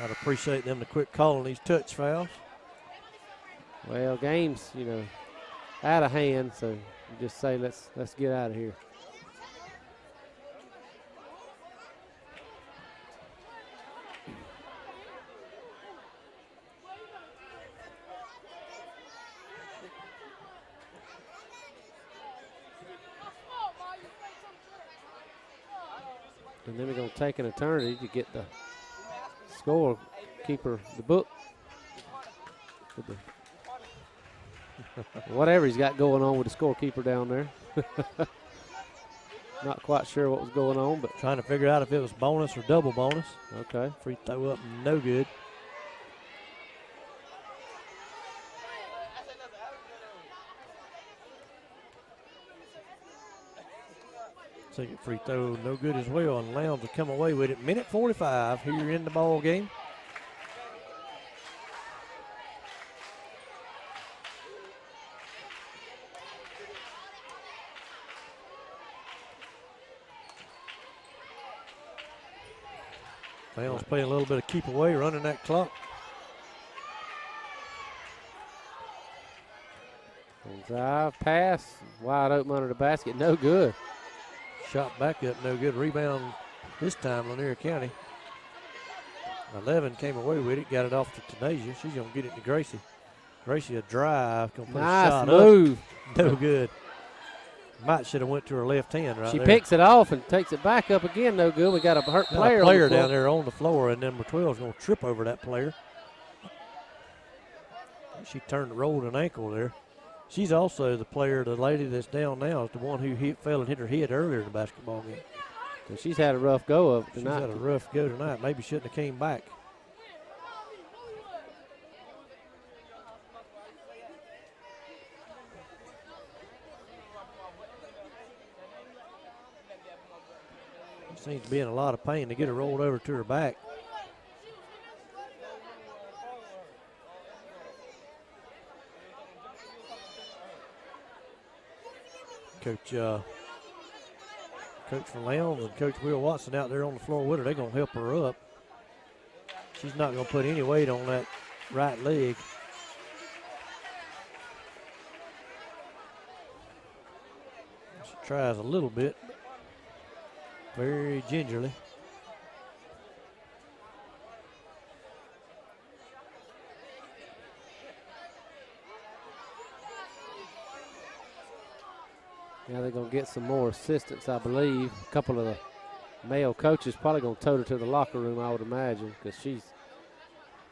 I'd appreciate them to quit calling these touch fouls. Well, game's, out of hand, so you just say let's get out of here. And then we're going to take an eternity to get the scorekeeper the book. Whatever he's got going on with the scorekeeper down there. Not quite sure what was going on, but trying to figure out if it was bonus or double bonus. Okay. Free throw up, no good. Second free throw, no good as well, and Lowndes will come away with it. Minute 45 here in the ball game. Lowndes playing a little bit of keep away, running that clock. Drive, pass, wide open under the basket, no good. Shot back up, no good. Rebound this time, Lanier County. 11 came away with it, got it off to Tanasia. She's going to get it to Gracie. Gracie a drive, going to put a shot move. Up. No good. Might should have went to her left hand right she there. She picks it off and takes it back up again, no good. We got a hurt player, down there on the floor, and number 12 is going to trip over that player. She turned, rolled an ankle there. She's also the player, the lady that's down now, is the one who fell and hit her head earlier in the basketball game. So she's had a rough go of it tonight. She's had a rough go tonight. Maybe shouldn't have came back. She seems to be in a lot of pain to get her rolled over to her back. Coach from Lowndes and Coach Will Watson out there on the floor with her. They're going to help her up. She's not going to put any weight on that right leg. She tries a little bit, very gingerly. Now they're going to get some more assistance, I believe. A couple of the male coaches probably going to tote her to the locker room, I would imagine, because she's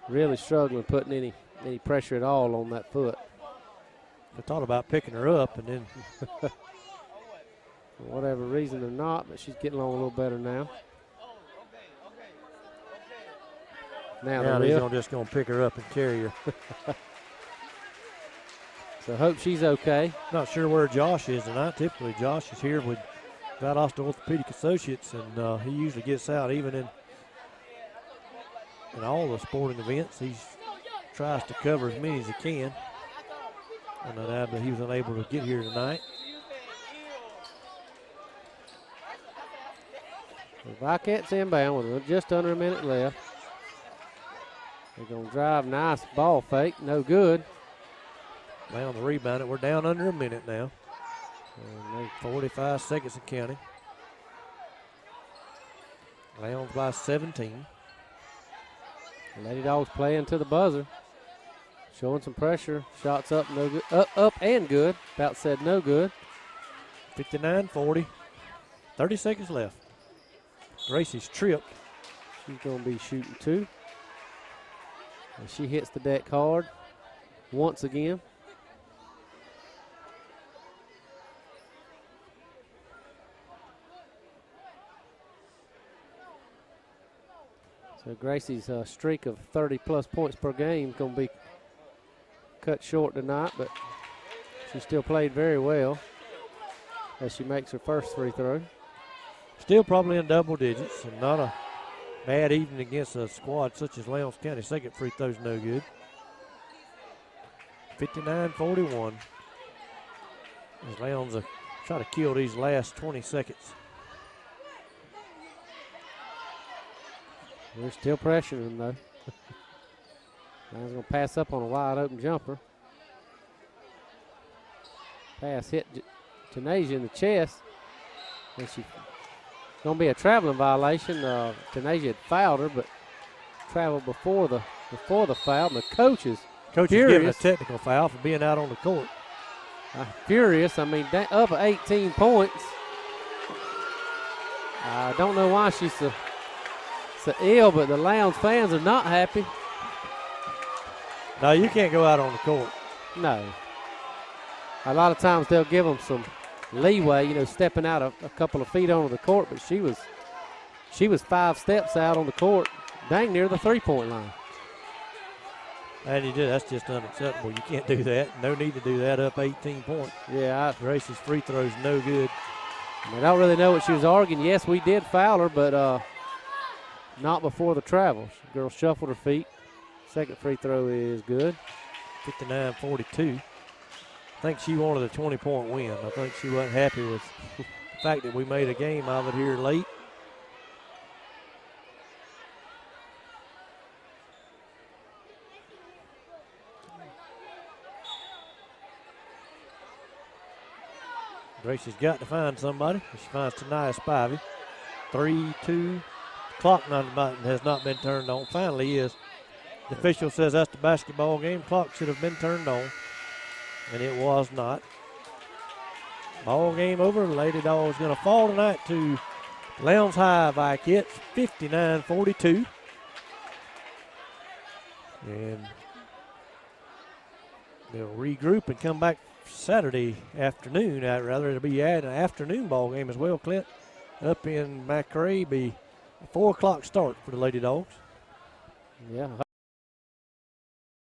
really struggling putting any pressure at all on that foot. I thought about picking her up, and then for whatever reason or not, but she's getting along a little better now. Now they're just going to pick her up and carry her. So hope she's okay. Not sure where Josh is tonight. Typically, Josh is here with Valdosta Orthopedic Associates, and he usually gets out even in all the sporting events. He tries to cover as many as he can. And he was unable to get here tonight. The Wildcats inbound with just under a minute left. They're going to drive, nice ball fake, no good. Now on the rebound, we're down under a minute now. 45 seconds and counting. Lowndes by 17. Lady Dogs playing to the buzzer. Showing some pressure. Shots up, no good. Up and good. About said no good. 59-40. 30 seconds left. Gracie's tripped. She's going to be shooting 2. And she hits the deck hard once again. So So Gracie's streak of 30-plus points per game is going to be cut short tonight, but she still played very well as she makes her first free throw. Still probably in double digits, and not a bad evening against a squad such as Lowndes County. Second free throw's no good. 59-41. As Lowndes try to kill these last 20 seconds. They're still pressuring them, though. Lowndes going to pass up on a wide-open jumper. Pass hit Tanasia in the chest. And she's going to be a traveling violation. Tanasia had fouled her, but traveled before the foul. And the coach is giving a technical foul for being out on the court. Furious. I mean, up 18 points. I don't know why she's so ill, but the Lowndes fans are not happy. No, you can't go out on the court. No. A lot of times they'll give them some leeway, stepping out a couple of feet onto the court, but she was 5 steps out on the court, dang near the three-point line. And that's just unacceptable. You can't do that. No need to do that up 18 points. Yeah. Gracie's free throw's no good. I don't really know what she was arguing. Yes, we did foul her, but not before the travel. The girl shuffled her feet. Second free throw is good. 59-42. I think she wanted a 20-point win. I think she wasn't happy with the fact that we made a game of it here late. Gracie's got to find somebody. She finds Tania Spivey. 3-2. Clock has not been turned on. Finally is. The official says that's the basketball game. Clock should have been turned on, and it was not. Ball game over. Lady Dawgs going to fall tonight to Lowndes High Vikets, 59-42. And they'll regroup and come back Saturday afternoon. It'll be an afternoon ball game as well, Clint. Up in McRae, be a 4 o'clock start for the Lady Dawgs. Yeah.